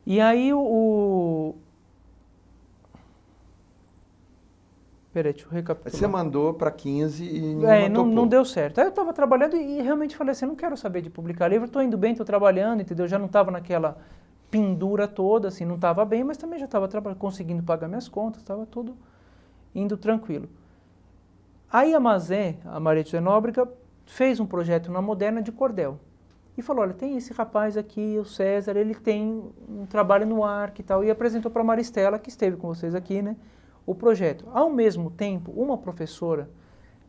E aí Peraí, deixa eu recapitular. Você mandou para 15 e nenhuma topou. Não deu certo. Aí eu estava trabalhando e realmente falei assim, não quero saber de publicar livro, estou indo bem, estou trabalhando, entendeu? Já não estava naquela pendura toda, assim, não estava bem, mas também já estava conseguindo pagar minhas contas, estava tudo indo tranquilo. Aí a Mazé, a Maria José Nóbrega, fez um projeto na Moderna de cordel. E falou, olha, tem esse rapaz aqui, o César, ele tem um trabalho no ARC e tal, e apresentou para a Maristela, que esteve com vocês aqui, né? O projeto. Ao mesmo tempo, uma professora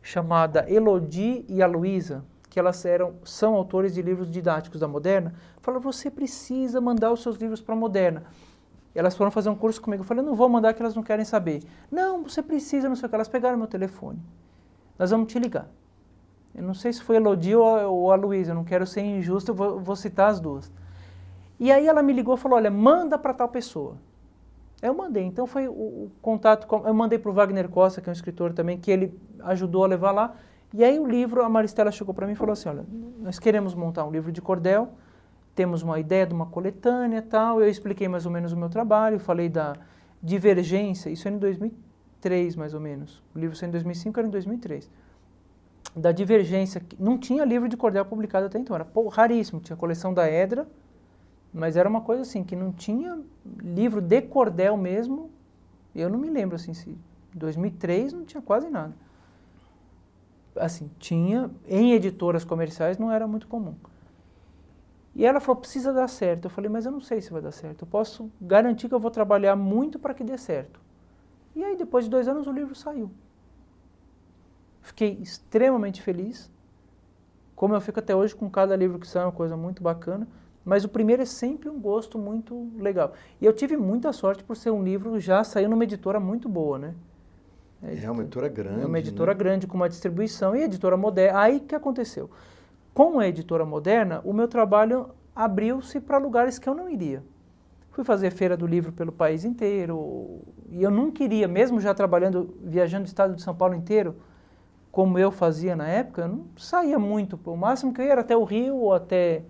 chamada Elodie e a Luísa, que elas são autores de livros didáticos da Moderna, falou, você precisa mandar os seus livros para a Moderna. Elas foram fazer um curso comigo. Eu falei, não vou mandar que elas não querem saber. Não, você precisa, não sei o que. Elas pegaram meu telefone. Nós vamos te ligar. Eu não sei se foi a Elodie ou a Luísa, eu não quero ser injusto, eu vou citar as duas. E aí ela me ligou e falou, olha, manda para tal pessoa. Eu mandei, então foi o contato, eu mandei para o Wagner Costa, que é um escritor também, que ele ajudou a levar lá, e aí o livro, a Maristela chegou para mim e falou assim, olha, nós queremos montar um livro de cordel, temos uma ideia de uma coletânea e tal, eu expliquei mais ou menos o meu trabalho, falei da divergência, isso era em 2003 mais ou menos, o livro saiu em 2005, era em 2003, da divergência, não tinha livro de cordel publicado até então, era raríssimo, tinha a coleção da Edra, mas era uma coisa assim, que não tinha livro de cordel mesmo, eu não me lembro assim, se em 2003 não tinha quase nada. Assim, tinha, em editoras comerciais não era muito comum. E ela falou, precisa dar certo. Eu falei, mas eu não sei se vai dar certo, eu posso garantir que eu vou trabalhar muito para que dê certo. E aí depois de 2 anos o livro saiu. Fiquei extremamente feliz, como eu fico até hoje com cada livro que sai, é uma coisa muito bacana. Mas o primeiro é sempre um gosto muito legal. E eu tive muita sorte por ser um livro já saiu numa editora muito boa, né? É uma editora grande. É uma editora grande, com uma distribuição, e editora moderna. Aí o que aconteceu? Com a editora moderna, o meu trabalho abriu-se para lugares que eu não iria. Fui fazer feira do livro pelo país inteiro, e eu não queria, mesmo já trabalhando, viajando o estado de São Paulo inteiro, como eu fazia na época, eu não saía muito. O máximo que eu ia era até o Rio ou até...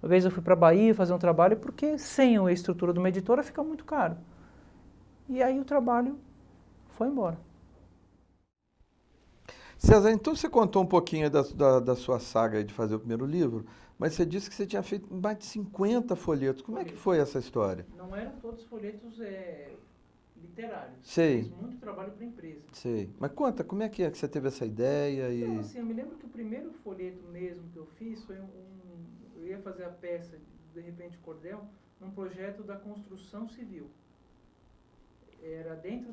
Uma vez eu fui para a Bahia fazer um trabalho, porque sem a estrutura de uma editora fica muito caro. E aí o trabalho foi embora. César, então você contou um pouquinho da sua saga aí de fazer o primeiro livro, mas você disse que você tinha feito mais de 50 folhetos. Como é que foi essa história? Não eram todos folhetos literários. Sei. Fiz muito trabalho para a empresa. Sei. Mas conta, como é que você teve essa ideia Então, e... assim, eu me lembro que o primeiro folheto mesmo que eu fiz foi eu ia fazer a peça de Repente Cordel num projeto da construção civil. Era dentro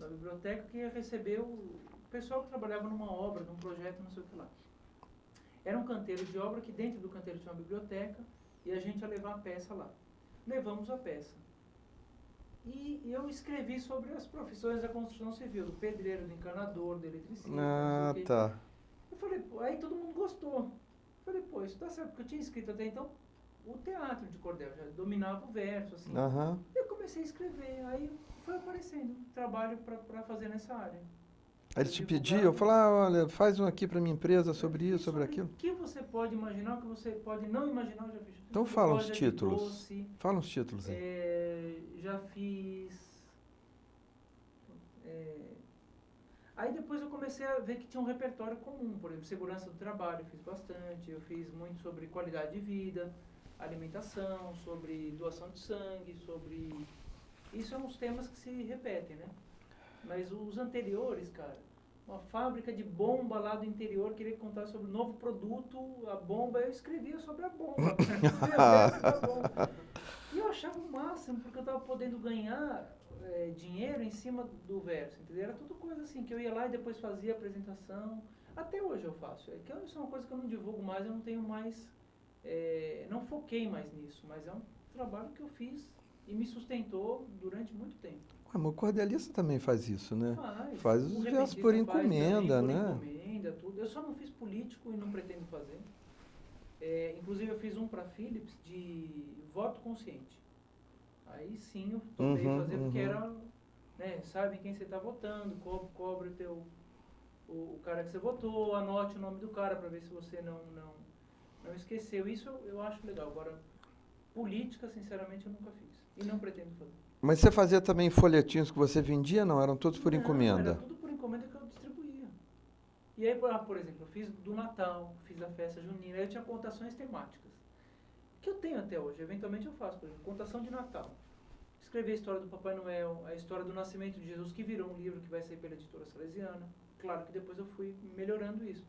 da biblioteca que ia receber o pessoal que trabalhava numa obra, num projeto, não sei o que lá. Era um canteiro de obra que dentro do canteiro tinha uma biblioteca e a gente ia levar a peça lá. Levamos a peça. E eu escrevi sobre as profissões da construção civil, do pedreiro, do encanador, do eletricista. Ah, tá. Eu falei, pô, aí todo mundo gostou. Eu falei, pô, isso tá certo, porque eu tinha escrito até então o teatro de cordel, já dominava o verso, assim. Aham. Eu comecei a escrever, aí foi aparecendo trabalho para fazer nessa área. Aí eles te pediam, falaram, olha, faz um aqui para minha empresa sobre isso, sobre aquilo. O que você pode imaginar, o que você pode não imaginar, eu já fiz. Então fala uns Loja de títulos. doce, Fala uns títulos aí. já fiz. Aí depois eu comecei a ver que tinha um repertório comum, por exemplo, segurança do trabalho, eu fiz bastante, eu fiz muito sobre qualidade de vida, alimentação, sobre doação de sangue, sobre... Isso são os temas que se repetem, né? Mas os anteriores, cara, uma fábrica de bomba lá do interior queria contar sobre um novo produto, a bomba, eu escrevia sobre a bomba. E eu achava o máximo, porque eu estava podendo ganhar dinheiro em cima do verso, entendeu? Era tudo coisa assim, que eu ia lá e depois fazia a apresentação. Até hoje eu faço. É que isso é uma coisa que eu não divulgo mais, eu não tenho mais... não foquei mais nisso, mas é um trabalho que eu fiz e me sustentou durante muito tempo. Ué, mas o cordelista também faz isso, né? Faz os o versos repentista por faz encomenda, também, né? por encomenda, tudo. Eu só não fiz político e não pretendo fazer. Inclusive eu fiz um para Philips de voto consciente. Aí sim eu topei fazer, porque era, né, sabe quem você está votando, cobre o cara que você votou, anote o nome do cara para ver se você não esqueceu. Isso eu acho legal. Agora, política, sinceramente, eu nunca fiz. E não pretendo fazer. Mas você fazia também folhetinhos que você vendia, não? Eram todos por Não, encomenda? era tudo por encomenda que eu distribuía. E aí, por exemplo, eu fiz do Natal, fiz a festa junina, aí eu tinha contações temáticas. Que eu tenho até hoje, eventualmente eu faço, por exemplo, contação de Natal. Escrevi a história do Papai Noel, a história do nascimento de Jesus, que virou um livro que vai sair pela editora Salesiana. Claro que depois eu fui melhorando isso.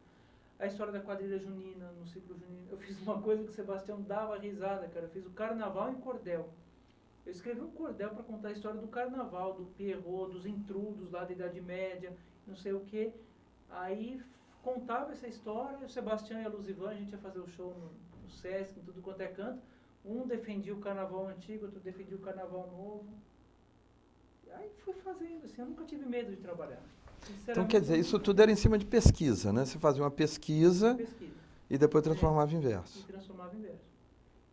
A história da quadrilha junina, no ciclo junino. Eu fiz uma coisa que o Sebastião dava risada, cara. Eu fiz o Carnaval em Cordel. Eu escrevi um cordel para contar a história do Carnaval, do Pierrot, dos intrudos lá da Idade Média, não sei o quê. Aí contava essa história, o Sebastião e a Luzivan, a gente ia fazer o show no Sesc, em tudo quanto é canto. Um defendia o Carnaval antigo, outro defendia o Carnaval novo. Aí fui fazendo, assim, eu nunca tive medo de trabalhar. Então, quer dizer, isso tudo era em cima de pesquisa, né? Você fazia uma pesquisa e depois transformava em verso. E transformava em verso.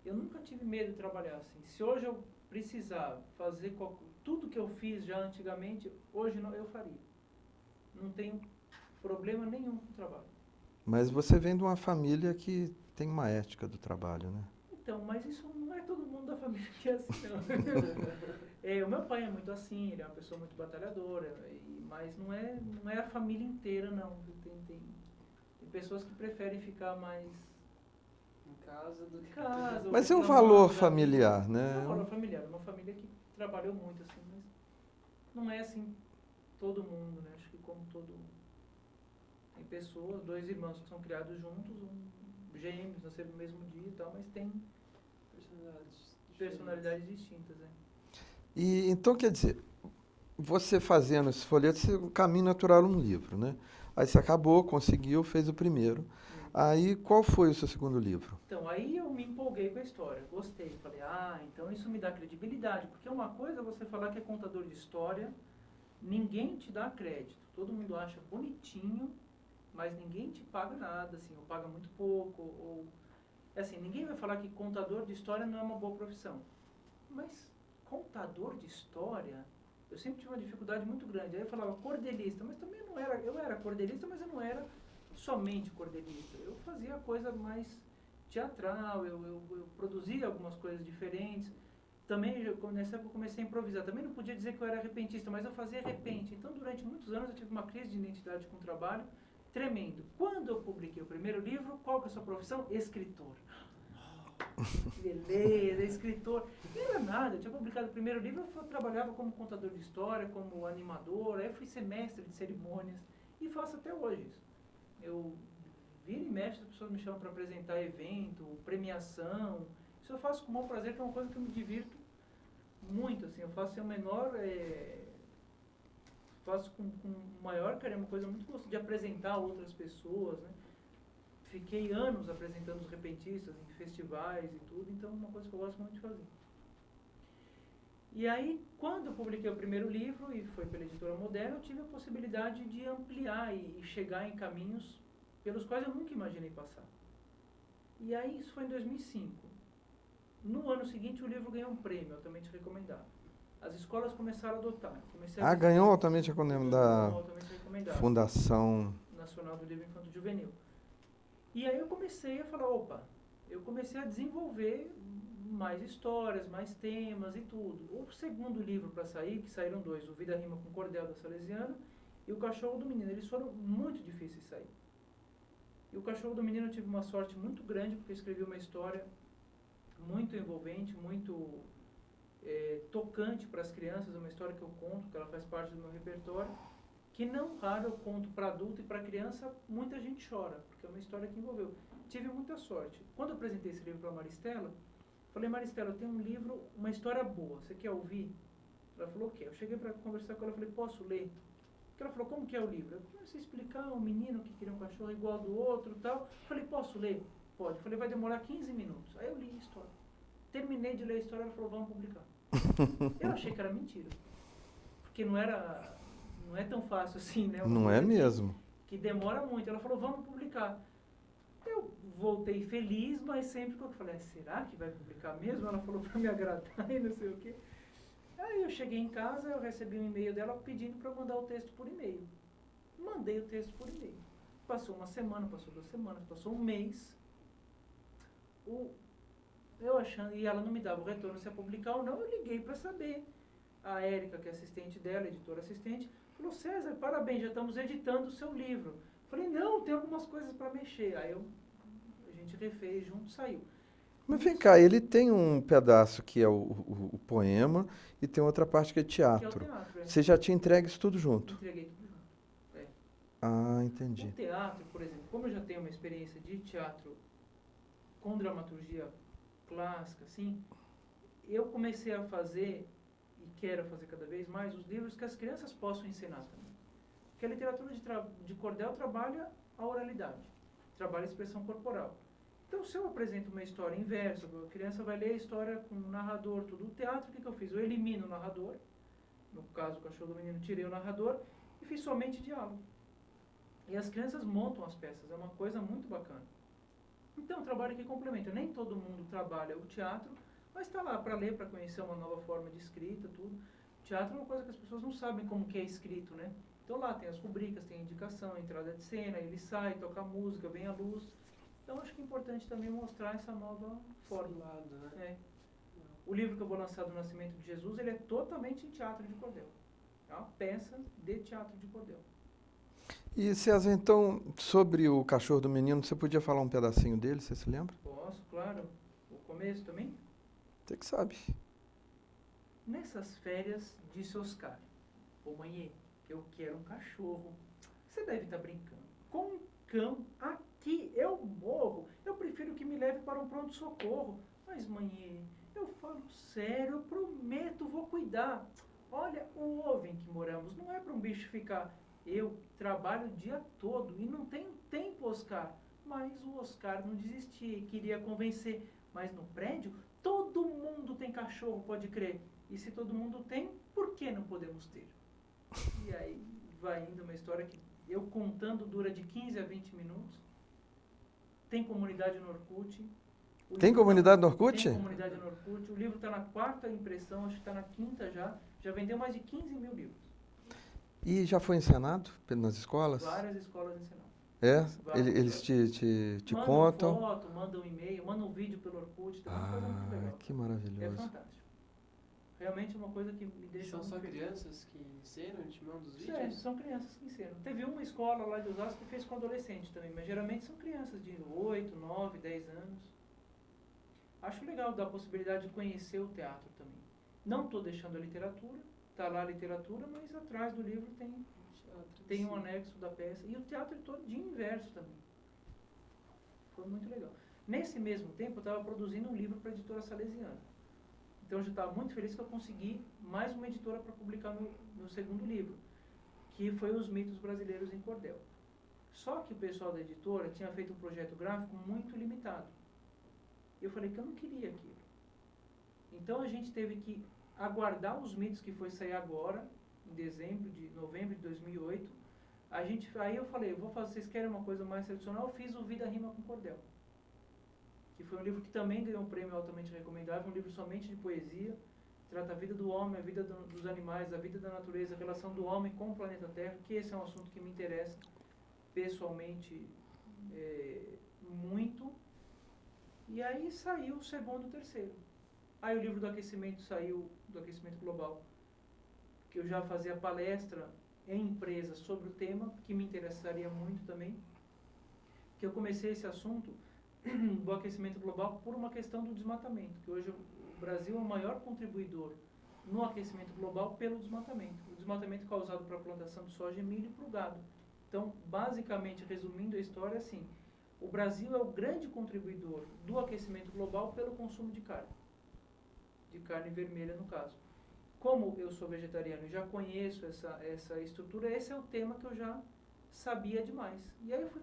Eu nunca tive medo de trabalhar assim. Se hoje eu precisar fazer tudo que eu fiz já antigamente, hoje eu faria. Não tenho problema nenhum com o trabalho. Mas você vem de uma família que tem uma ética do trabalho, né? Então, mas isso não é todo mundo da família que é assim, não. O meu pai é muito assim, ele é uma pessoa muito batalhadora, mas não é a família inteira, não. Tem pessoas que preferem ficar mais em casa do que... casa. Mas é um valor familiar, né? É um valor familiar, uma família que trabalhou muito, assim, mas não é assim todo mundo, né? Acho que como todo... Tem pessoas, dois irmãos que são criados juntos, gêmeos, nasceram no mesmo dia e tal, mas tem personalidades distintas, né? E então, quer dizer, você fazendo esses folhetos, o caminho natural era um livro, né? Aí você acabou, conseguiu, fez o primeiro. Aí, qual foi o seu segundo livro? Então, aí eu me empolguei com a história, gostei. Falei, então isso me dá credibilidade. Porque uma coisa é você falar que é contador de história, ninguém te dá crédito. Todo mundo acha bonitinho, mas ninguém te paga nada, assim, ou paga muito pouco, ou... Assim, ninguém vai falar que contador de história não é uma boa profissão. Mas contador de história, eu sempre tive uma dificuldade muito grande. Aí eu falava cordelista, mas também não era... Eu era cordelista, mas eu não era somente cordelista. Eu fazia coisa mais teatral, eu produzia algumas coisas diferentes. também, nessa época eu comecei a improvisar. Também não podia dizer que eu era repentista, mas eu fazia repente. Então, durante muitos anos, eu tive uma crise de identidade com o trabalho tremendo. Quando eu publiquei o primeiro livro, qual que é a sua profissão? Escritor. Beleza, escritor. Não era nada, eu tinha publicado o primeiro livro, eu trabalhava como contador de história, como animador, aí eu fui ser mestre de cerimônias e faço até hoje isso. Eu viro e mexe, as pessoas me chamam para apresentar evento, premiação. Isso eu faço com o maior prazer, que é uma coisa que eu me divirto muito, assim, eu faço sem o menor... faço com o maior carinho, uma coisa muito gostosa de apresentar outras pessoas, né? Fiquei anos apresentando os repentistas em festivais e tudo, então é uma coisa que eu gosto muito de fazer. E aí, quando eu publiquei o primeiro livro, e foi pela editora Moderna, eu tive a possibilidade de ampliar e chegar em caminhos pelos quais eu nunca imaginei passar. E aí, isso foi em 2005. No ano seguinte, o livro ganhou um prêmio, altamente recomendado. As escolas começaram a adotar. Ganhou altamente recomendado da altamente recomendado. Fundação Nacional do Livro Infanto Juvenil. E aí eu comecei a falar, eu comecei a desenvolver mais histórias, mais temas e tudo. O segundo livro para sair, que saíram dois, o Vida Rima com Cordel da Salesiana e o Cachorro do Menino, eles foram muito difíceis de sair. E o Cachorro do Menino eu tive uma sorte muito grande, porque eu escrevi uma história muito envolvente, muito tocante para as crianças, é uma história que eu conto, que ela faz parte do meu repertório, que não raro eu conto para adulto e para criança, muita gente chora, porque é uma história que envolveu. Tive muita sorte. Quando eu apresentei esse livro para a Maristela, falei, Maristela, eu tenho um livro, uma história boa, você quer ouvir? Ela falou, quer. Eu cheguei para conversar com ela, falei, posso ler? Ela falou, como que é o livro? Eu comecei a explicar, um menino que queria um cachorro igual ao do outro e tal. Falei, posso ler? Pode. Falei, vai demorar 15 minutos. Aí eu li a história. Terminei de ler a história, ela falou, vamos publicar. Eu achei que era mentira. Porque não é tão fácil assim, né? Não é mesmo. Que demora muito. Ela falou, vamos publicar. Eu voltei feliz, mas sempre que eu falei, será que vai publicar mesmo? Ela falou para me agradar e não sei o quê. Aí eu cheguei em casa, eu recebi um e-mail dela pedindo para eu mandar o texto por e-mail. Mandei o texto por e-mail. Passou uma semana, passou 2 semanas, passou um mês. Eu achando, e ela não me dava o retorno se ia publicar ou não, eu liguei para saber. A Érica, que é assistente dela, editora assistente, falou, César, parabéns, já estamos editando o seu livro. Falei, não, tem algumas coisas para mexer. Aí a gente refez junto, saiu. Mas vem cá, ele tem um pedaço que é o poema e tem outra parte que é teatro. Que é o teatro, Você já tinha entregue isso tudo junto? Entreguei tudo junto. Entendi. O teatro, por exemplo, como eu já tenho uma experiência de teatro com dramaturgia clássica, assim, eu comecei a fazer, e quero fazer cada vez mais, os livros que as crianças possam ensinar também. Porque a literatura de cordel trabalha a oralidade, trabalha a expressão corporal. Então, se eu apresento uma história em verso, a criança vai ler a história com um narrador, tudo. O teatro, o que eu fiz? Eu elimino o narrador, no caso, o Cachorro do Menino, tirei o narrador e fiz somente diálogo. E as crianças montam as peças, é uma coisa muito bacana. Então, o trabalho que complementa. Nem todo mundo trabalha o teatro, mas está lá para ler, para conhecer uma nova forma de escrita, tudo. O teatro é uma coisa que as pessoas não sabem como que é escrito, né? Então, lá tem as rubricas, tem a indicação, a entrada de cena, ele sai, toca a música, vem a luz. Então, acho que é importante também mostrar essa nova forma. Lado, né? É. O livro que eu vou lançar do Nascimento de Jesus, ele é totalmente em teatro de cordel. É uma peça de teatro de cordel. E, César, então, sobre o Cachorro do Menino, você podia falar um pedacinho dele, você se lembra? Posso, claro. O começo também? Você que sabe. Nessas férias, disse Oscar, mãe, eu quero um cachorro. Você deve estar brincando. Com um cão aqui eu morro. Eu prefiro que me leve para um pronto-socorro. Mas, mãe, eu falo sério, eu prometo, vou cuidar. Olha, o ovo em que moramos não é para um bicho ficar. Eu trabalho o dia todo e não tenho tempo, Oscar. Mas o Oscar não desistia e queria convencer. Mas no prédio, todo mundo tem cachorro, pode crer. E se todo mundo tem, por que não podemos ter? E aí vai indo uma história que eu contando dura de 15 a 20 minutos. Tem comunidade no Orkut. Tem comunidade no Orkut? Tem comunidade no Orkut. O livro está na 4ª impressão, acho que está na 5ª já. Já vendeu mais de 15 mil livros. E já foi encenado nas escolas? Várias escolas ensinaram. Eles te mandam contam? Mandam foto, mandam e-mail, mandam vídeo pelo Orkut. Tem uma coisa muito legal. Que maravilhoso. É fantástico. Realmente é uma coisa que me deixa São muito só feliz. crianças que ensinam Timão dos Sério, vídeos? são crianças que ensinam. Teve uma escola lá de Osasco que fez com adolescente também, mas geralmente são crianças de 8, 9, 10 anos. Acho legal dar a possibilidade de conhecer o teatro também. Não estou deixando a literatura, está lá a literatura, mas atrás do livro tem um anexo da peça. E o teatro é todinho inverso também. Foi muito legal. Nesse mesmo tempo, eu estava produzindo um livro para a editora Salesiana. Então, eu já estava muito feliz que eu consegui mais uma editora para publicar meu segundo livro, que foi Os Mitos Brasileiros em Cordel. Só que o pessoal da editora tinha feito um projeto gráfico muito limitado. Eu falei que eu não queria aquilo. Então, a gente teve que aguardar Os Mitos, que foi sair agora, em novembro de 2008. Aí eu falei, vocês querem uma coisa mais tradicional? Eu fiz o Vida Rima com Cordel, que foi um livro que também ganhou um prêmio altamente recomendável, um livro somente de poesia, trata a vida do homem, a vida dos animais, a vida da natureza, a relação do homem com o planeta Terra, que esse é um assunto que me interessa pessoalmente muito. E aí saiu o segundo e o terceiro. Aí o livro do aquecimento saiu, do aquecimento global, que eu já fazia palestra em empresas sobre o tema, que me interessaria muito também, que eu comecei esse assunto do aquecimento global por uma questão do desmatamento, que hoje o Brasil é o maior contribuidor no aquecimento global pelo desmatamento. O desmatamento causado para a plantação de soja e milho e para o gado. Então, basicamente, resumindo a história, assim, o Brasil é o grande contribuidor do aquecimento global pelo consumo de carne vermelha no caso. Como eu sou vegetariano e já conheço essa estrutura, esse é o tema que eu já sabia demais. E aí eu fui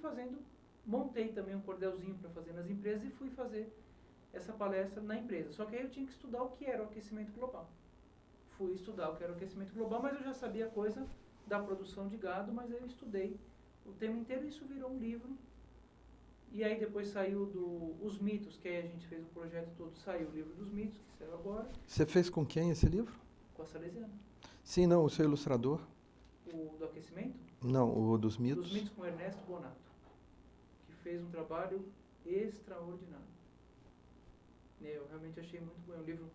montei também um cordelzinho para fazer nas empresas e fui fazer essa palestra na empresa. Só que aí eu tinha que estudar o que era o aquecimento global. Fui estudar o que era o aquecimento global, mas eu já sabia coisa da produção de gado, mas aí eu estudei o tema inteiro e isso virou um livro. E aí depois saiu Os Mitos, que aí a gente fez o projeto todo, saiu o livro dos mitos, que saiu agora. Você fez com quem esse livro? Com a Salesiana. Sim, não, o seu ilustrador? O do aquecimento? Não, o dos mitos. Dos mitos com Ernesto Bonato, que fez um trabalho extraordinário. Eu realmente achei muito bom. É um livro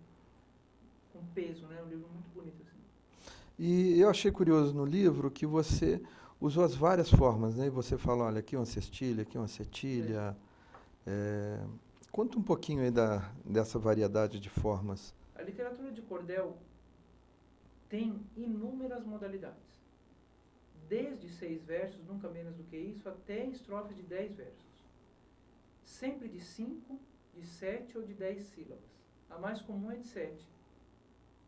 com peso, né? Um livro muito bonito, assim. E eu achei curioso no livro que você usou as várias formas, né? E você fala, olha, aqui uma cestilha, aqui uma cetilha. Conta um pouquinho aí dessa variedade de formas. A literatura de cordel tem inúmeras modalidades. Desde 6 versos, nunca menos do que isso, até estrofes de 10 versos. Sempre de 5, de 7 ou de 10 sílabas. A mais comum é de 7.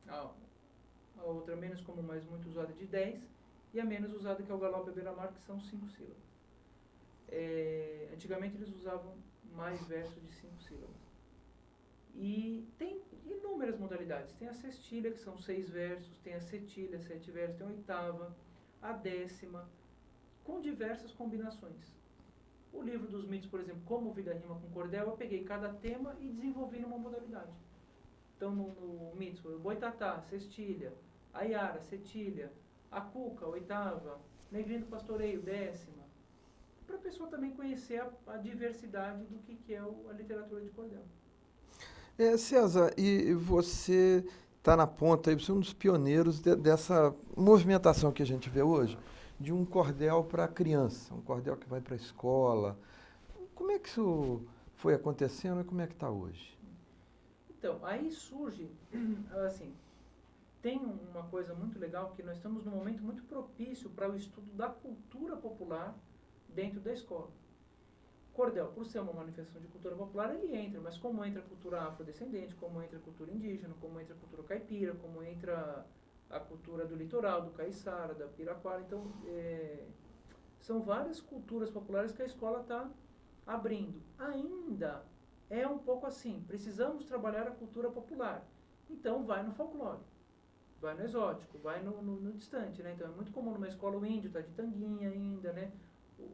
A outra menos comum, mas muito usada, é de 10. E a menos usada, que é o galope à beira-mar, que são 5 sílabas. Antigamente eles usavam mais versos de 5 sílabas. E tem inúmeras modalidades. Tem a cestilha, que são 6 versos, tem a cetilha, 7 versos, tem a oitava, a 10ª, com diversas combinações. O livro dos mitos, por exemplo, como Vida Rima com Cordel, eu peguei cada tema e desenvolvi numa modalidade. Então, no mitos, o boitatá, cestilha, a iara, cetilha, a cuca, oitava, negrinho do pastoreio, 10ª, para a pessoa também conhecer a diversidade do que é a literatura de cordel. César, e você está na ponta, você é um dos pioneiros dessa movimentação que a gente vê hoje, de um cordel para criança, um cordel que vai para a escola. Como é que isso foi acontecendo e como é que está hoje? Então, aí surge, assim, tem uma coisa muito legal, que nós estamos num momento muito propício para o estudo da cultura popular dentro da escola. Cordel, por ser uma manifestação de cultura popular, ele entra, mas como entra a cultura afrodescendente, como entra a cultura indígena, como entra a cultura caipira, como entra a cultura do litoral, do caiçara, da piraquara, então são várias culturas populares que a escola está abrindo. Ainda é um pouco assim, precisamos trabalhar a cultura popular, então vai no folclore, vai no exótico, vai no distante, né? Então é muito comum numa escola o índio estar de tanguinha ainda, né?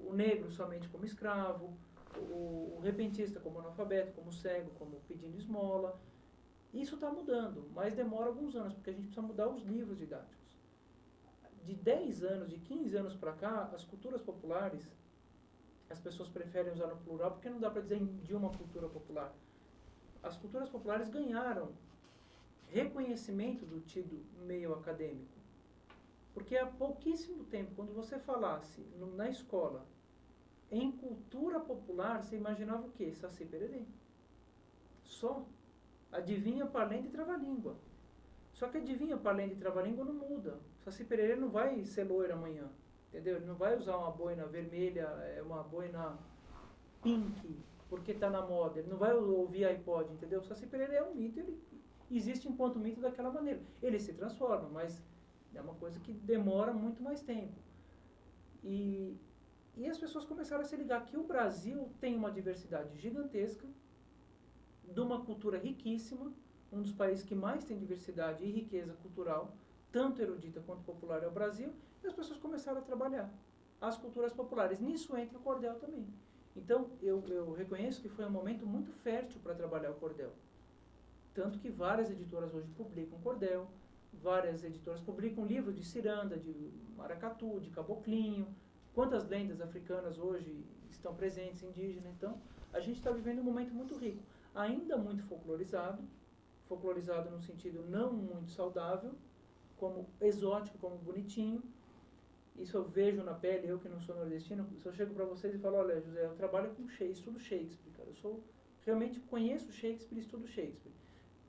O negro somente como escravo, o repentista como analfabeto, como cego, como pedindo esmola. Isso está mudando, mas demora alguns anos, porque a gente precisa mudar os livros didáticos. De 10 anos, de 15 anos para cá, as culturas populares, as pessoas preferem usar no plural, porque não dá para dizer de uma cultura popular. As culturas populares ganharam reconhecimento do tido meio acadêmico. Porque há pouquíssimo tempo, quando você falasse na escola em cultura popular, você imaginava o quê? Saci Pererê. Só. Adivinha, parlende e trava-língua. Só que adivinha, parlende e trava-língua não muda. Saci Pererê não vai ser loiro amanhã. Entendeu? Ele não vai usar uma boina vermelha, uma boina pink, porque está na moda. Ele não vai ouvir iPod, entendeu? O Saci Pererê é um mito, ele existe enquanto mito daquela maneira. Ele se transforma, mas é uma coisa que demora muito mais tempo. E as pessoas começaram a se ligar que o Brasil tem uma diversidade gigantesca, de uma cultura riquíssima, um dos países que mais tem diversidade e riqueza cultural, tanto erudita quanto popular é o Brasil, e as pessoas começaram a trabalhar as culturas populares. Nisso entra o cordel também. Então, eu reconheço que foi um momento muito fértil para trabalhar o cordel. Tanto que várias editoras hoje publicam cordel, várias editoras publicam livros de ciranda, de maracatu, de caboclinho. Quantas lendas africanas hoje estão presentes, indígenas. Então, a gente está vivendo um momento muito rico. Ainda muito folclorizado no sentido não muito saudável, como exótico, como bonitinho. Isso eu vejo na pele, eu que não sou nordestino, se eu chego para vocês e falo, olha, José, eu trabalho com estudo Shakespeare, cara. Realmente conheço Shakespeare, estudo Shakespeare.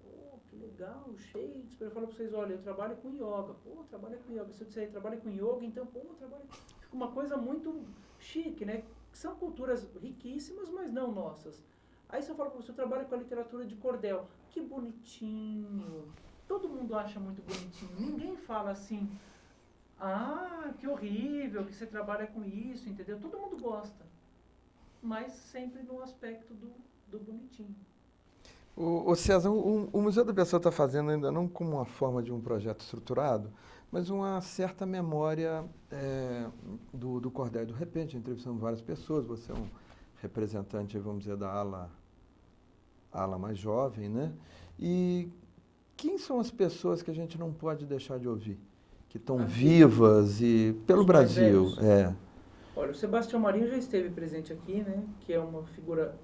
Pô, que legal, Shakespeare. Eu falo para vocês, olha, eu trabalho com yoga. Pô, trabalho com yoga. Se eu disser, trabalho com yoga, então, pô, trabalho... Fica uma coisa muito chique, né? São culturas riquíssimas, mas não nossas. Aí se eu falo para você, eu trabalho com a literatura de cordel. Que bonitinho. Todo mundo acha muito bonitinho. Ninguém fala assim, ah, que horrível que você trabalha com isso, entendeu? Todo mundo gosta. Mas sempre no aspecto do bonitinho. O César, o Museu da Pessoa está fazendo ainda não como uma forma de um projeto estruturado, mas uma certa memória do cordel e do repente, entrevistando várias pessoas. Você é um representante, vamos dizer, da ala mais jovem, né? E quem são as pessoas que a gente não pode deixar de ouvir? Que estão vivas e pelo Os mais Brasil. velhos. Olha, o Sebastião Marinho já esteve presente aqui, né? Que é uma figura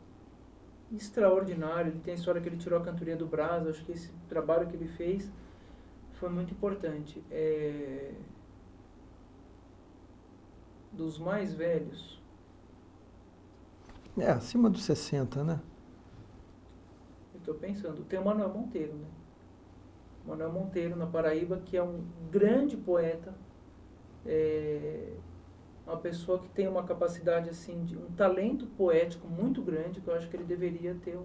extraordinária. Ele tem a história que ele tirou a cantoria do Brás. Acho que esse trabalho que ele fez foi muito importante. Dos mais velhos. Acima dos 60, né? Eu estou pensando. Tem o Manuel Monteiro, né? Manuel Monteiro, na Paraíba, que é um grande poeta, uma pessoa que tem uma capacidade, assim, de um talento poético muito grande, que eu acho que ele deveria ter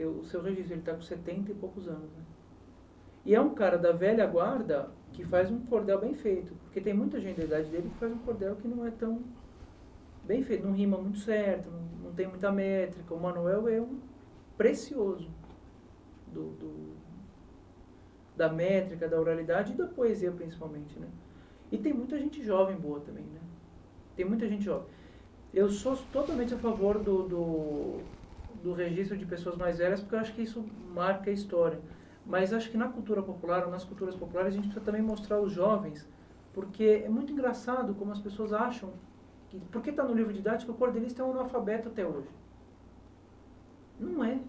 o seu registro. Ele está com 70 e poucos anos, né? E é um cara da velha guarda que faz um cordel bem feito, porque tem muita gente da idade dele que faz um cordel que não é tão bem feito, não rima muito certo, não tem muita métrica. O Manuel é um precioso da métrica, da oralidade e da poesia principalmente, né? E tem muita gente jovem boa também, né? Tem muita gente jovem. Eu sou totalmente a favor do registro de pessoas mais velhas, porque eu acho que isso marca a história. Mas acho que na cultura popular, ou nas culturas populares, a gente precisa também mostrar os jovens, porque é muito engraçado como as pessoas acham que, porque está no livro didático, o cordelista é um analfabeto até hoje. Não é.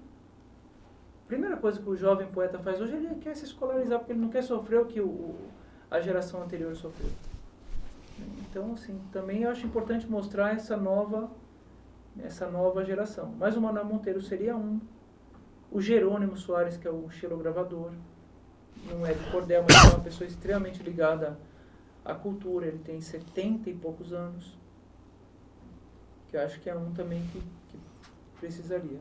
Primeira coisa que o jovem poeta faz hoje, ele quer se escolarizar, porque ele não quer sofrer o que a geração anterior sofreu. Então, assim, também eu acho importante mostrar essa nova geração. Mas o Manuel Monteiro seria um. O Jerônimo Soares, que é o xilogravador, não é de cordel, mas é uma pessoa extremamente ligada à cultura. Ele tem 70 e poucos anos, que eu acho que é um também que precisaria.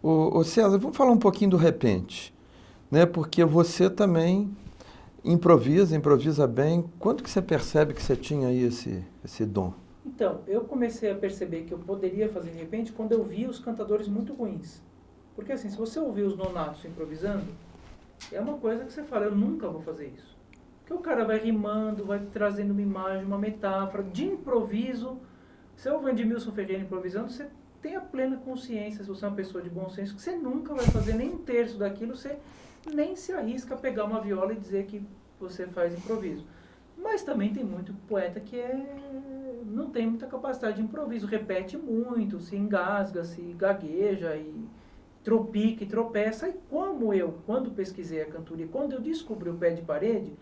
Ô César, vamos falar um pouquinho do repente, né? Porque você também improvisa bem. Quando que você percebe que você tinha aí esse dom? Então, eu comecei a perceber que eu poderia fazer de repente quando eu via os cantadores muito ruins. Porque assim, se você ouvir os nonatos improvisando, é uma coisa que você fala, eu nunca vou fazer isso. Porque o cara vai rimando, vai trazendo uma imagem, uma metáfora, de improviso. Se eu ouvir Edmilson Ferreira improvisando, você tem a plena consciência, se você é uma pessoa de bom senso, que você nunca vai fazer nem um terço daquilo, você nem se arrisca a pegar uma viola e dizer que você faz improviso. Mas também tem muito poeta que não tem muita capacidade de improviso, repete muito, se engasga, se gagueja, tropica e tropeça. E como eu, quando pesquisei a cantoria, quando eu descobri o pé de parede,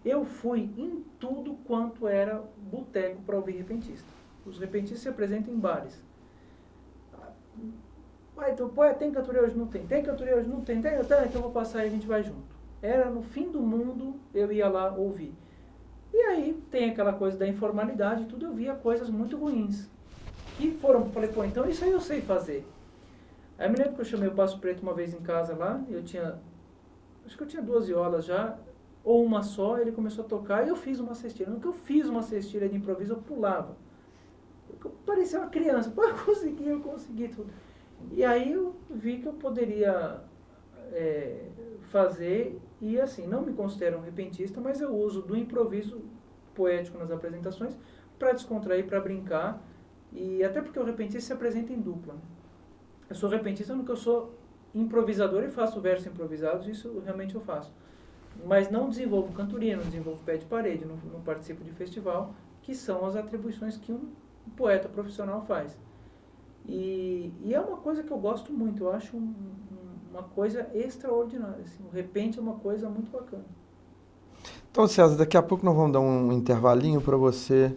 eu fui em tudo quanto era boteco para ouvir repentista. Os repentistas se apresentam em bares. Então, tem cantoria hoje? Não tem. Tem cantoria hoje? Não tem. Tem? Então eu vou passar e a gente vai junto. Era no fim do mundo, eu ia lá ouvir. E aí tem aquela coisa da informalidade, tudo, eu via coisas muito ruins. Que foram, falei, pô, então isso aí eu sei fazer. Aí eu me lembro que eu chamei o Passo Preto uma vez em casa lá, acho que eu tinha 2 violas já, ou uma só, ele começou a tocar e eu fiz uma cestilha. No que eu fiz uma cestilha de improviso, eu pulava. Eu parecia uma criança, pô, eu consegui tudo. E aí eu vi que eu poderia fazer, e assim, não me considero um repentista, mas eu uso do improviso poético nas apresentações para descontrair, para brincar, e até porque o repentista se apresenta em dupla. Eu sou repentista no que eu sou improvisador e faço versos improvisados, isso realmente eu faço. Mas não desenvolvo cantoria, não desenvolvo pé de parede, não participo de festival, que são as atribuições que um poeta profissional faz. E é uma coisa que eu gosto muito, eu acho uma coisa extraordinária. Assim, o repente é uma coisa muito bacana. Então, César, daqui a pouco nós vamos dar um intervalinho para você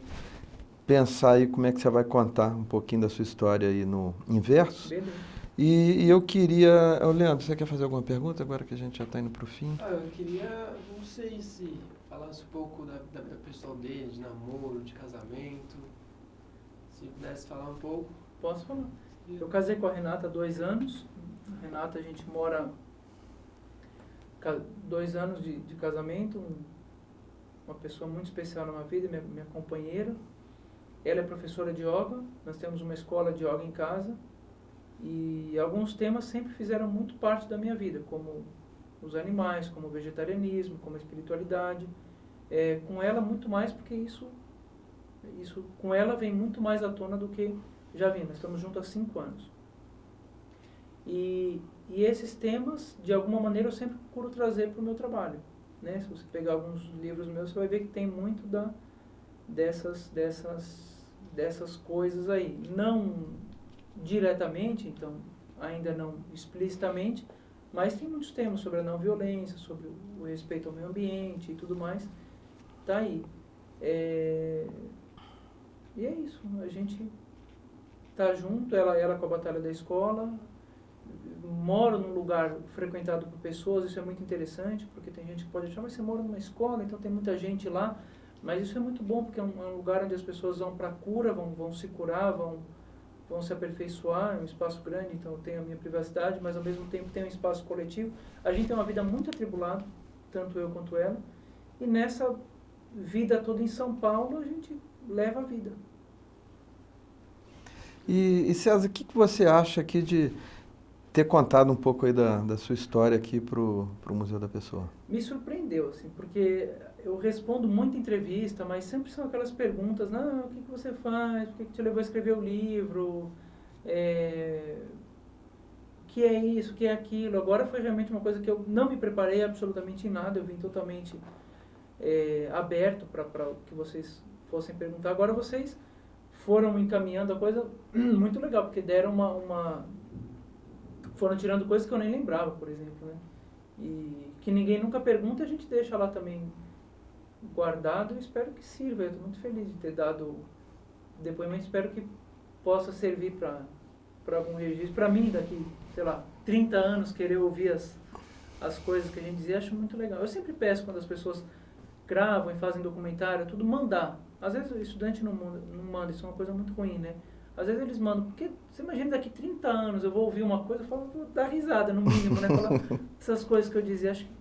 pensar aí como é que você vai contar um pouquinho da sua história aí em versos. Beleza. E eu queria... Leandro, você quer fazer alguma pergunta agora que a gente já está indo para o fim? Eu queria, não sei se falasse um pouco da vida pessoal dele, de namoro, de casamento. Se pudesse falar um pouco. Posso falar. Eu casei com a Renata há 2 anos. A Renata, a gente mora 2 anos de casamento, uma pessoa muito especial na minha vida, minha companheira. Ela é professora de yoga, nós temos uma escola de yoga em casa, e alguns temas sempre fizeram muito parte da minha vida, como os animais, como o vegetarianismo, como a espiritualidade. Com ela muito mais, porque isso com ela vem muito mais à tona do que já vi. Nós estamos juntos há 5 anos. E esses temas, de alguma maneira, eu sempre procuro trazer para o meu trabalho. Né? Se você pegar alguns livros meus, você vai ver que tem muito dessas coisas aí. Não diretamente, então, ainda não explicitamente, mas tem muitos temas sobre a não violência, sobre o respeito ao meio ambiente e tudo mais. Tá aí. E é isso. A gente tá junto, ela com a batalha da escola. Moro num lugar frequentado por pessoas, isso é muito interessante, porque tem gente que pode achar, mas você mora numa escola, então tem muita gente lá, mas isso é muito bom, porque é um lugar onde as pessoas vão para cura, vão se curar, vão se aperfeiçoar, é um espaço grande, então eu tenho a minha privacidade, mas ao mesmo tempo tem um espaço coletivo. A gente tem uma vida muito atribulada, tanto eu quanto ela, e nessa vida toda em São Paulo, a gente leva a vida. E César, o que você acha aqui de ter contado um pouco aí da sua história aqui pro Museu da Pessoa? Me surpreendeu, assim, porque eu respondo muita entrevista, mas sempre são aquelas perguntas, o que você faz, o que te levou a escrever o livro, o que é isso, o que é aquilo. Agora foi realmente uma coisa que eu não me preparei absolutamente em nada, eu vim totalmente aberto para que vocês fossem perguntar. Agora vocês foram encaminhando a coisa muito legal, porque deram foram tirando coisas que eu nem lembrava, por exemplo, né? E que ninguém nunca pergunta, a gente deixa lá também guardado, e espero que sirva. Eu estou muito feliz de ter dado depoimento, espero que possa servir para algum registro. Para mim, daqui, sei lá, 30 anos, querer ouvir as coisas que a gente dizia, acho muito legal. Eu sempre peço, quando as pessoas gravam e fazem documentário, tudo, mandar. Às vezes o estudante não manda, isso é uma coisa muito ruim, né? Às vezes eles mandam, porque você imagina daqui 30 anos eu vou ouvir uma coisa e falo, vou dar risada no mínimo, né? Falar essas coisas que eu dizia, acho que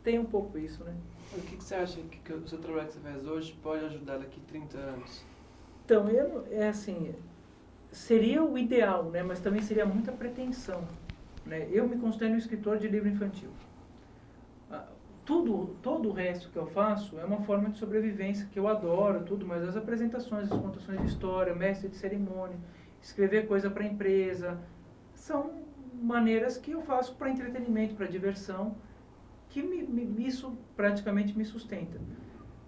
tem um pouco isso, né? O que você acha que o seu trabalho que você faz hoje pode ajudar daqui 30 anos? Então, assim, seria o ideal, né? Mas também seria muita pretensão, né? Eu me considero um escritor de livro infantil. Todo o resto que eu faço é uma forma de sobrevivência que eu adoro, tudo, mas as apresentações, as contações de história, mestre de cerimônia, escrever coisa para a empresa, são maneiras que eu faço para entretenimento, para diversão, que isso praticamente me sustenta.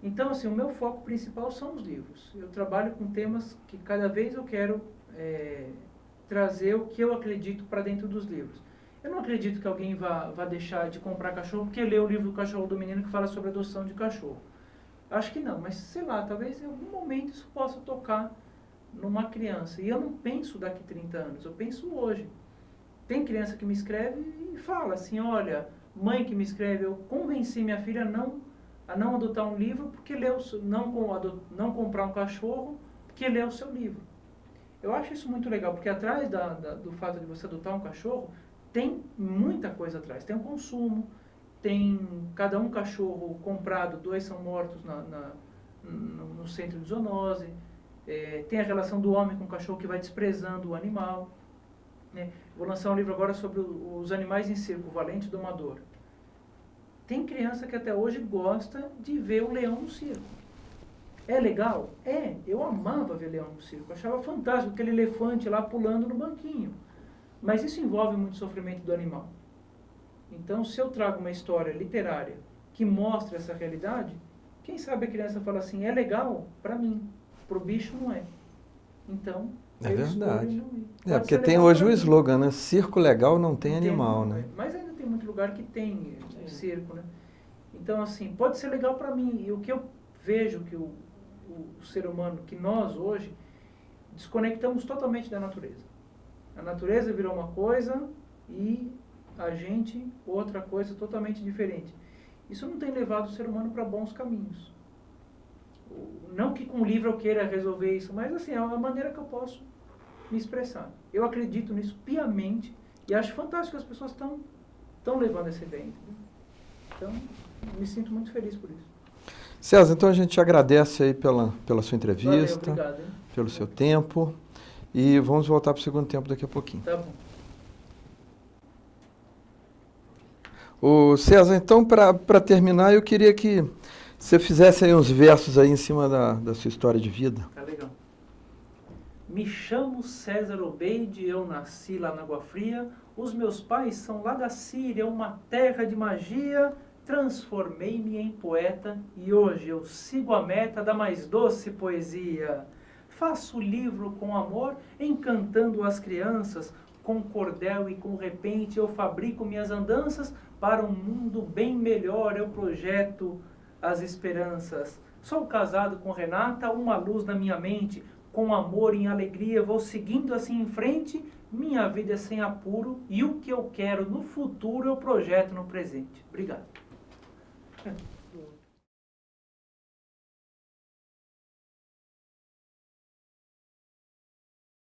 Então, assim, o meu foco principal são os livros. Eu trabalho com temas que cada vez eu quero trazer o que eu acredito para dentro dos livros. Eu não acredito que alguém vá deixar de comprar cachorro porque lê o livro do Cachorro do Menino que fala sobre adoção de cachorro. Acho que não, mas sei lá, talvez em algum momento isso possa tocar numa criança. E eu não penso daqui 30 anos, eu penso hoje. Tem criança que me escreve e fala assim, olha, mãe que me escreve, eu convenci minha filha a não adotar um livro, porque não comprar um cachorro, porque lê o seu livro. Eu acho isso muito legal, porque atrás do fato de você adotar um cachorro, tem muita coisa atrás. Tem o consumo, tem cada um cachorro comprado, 2 são mortos no centro de zoonose, tem a relação do homem com o cachorro que vai desprezando o animal. Né? Vou lançar um livro agora sobre os animais em circo, o Valente Domador. Tem criança que até hoje gosta de ver o leão no circo. É legal? É, eu amava ver leão no circo, achava fantástico aquele elefante lá pulando no banquinho. Mas isso envolve muito sofrimento do animal. Então, se eu trago uma história literária que mostra essa realidade, quem sabe a criança fala assim, é legal para mim, para o bicho não é. Então, é verdade. É, porque tem hoje o slogan, né? Circo legal não tem animal, né? Mas ainda tem muito lugar que tem circo, né? Então, assim, pode ser legal para mim. E o que eu vejo que o ser humano, que nós hoje, desconectamos totalmente da natureza. A natureza virou uma coisa e a gente outra coisa totalmente diferente. Isso não tem levado o ser humano para bons caminhos. Não que com o livro eu queira resolver isso, mas assim, é uma maneira que eu posso me expressar. Eu acredito nisso piamente e acho fantástico que as pessoas estão levando essa ideia. Entendeu? Então, me sinto muito feliz por isso. César, então a gente te agradece aí pela sua entrevista, Valeu, obrigado, pelo seu tempo e vamos voltar para o segundo tempo daqui a pouquinho. Tá bom. Ô César, então para terminar eu queria que você fizesse aí uns versos aí em cima da sua história de vida. Tá legal. Me chamo César Obeide, eu nasci lá na Água Fria, os meus pais são lá da Síria, uma terra de magia, transformei-me em poeta e hoje eu sigo a meta da mais doce poesia. Faço livro com amor, encantando as crianças, com cordel e com repente eu fabrico minhas andanças, para um mundo bem melhor eu projeto as esperanças. Sou casado com Renata, uma luz na minha mente, com amor e alegria vou seguindo assim em frente, minha vida é sem apuro e o que eu quero no futuro eu projeto no presente. Obrigado.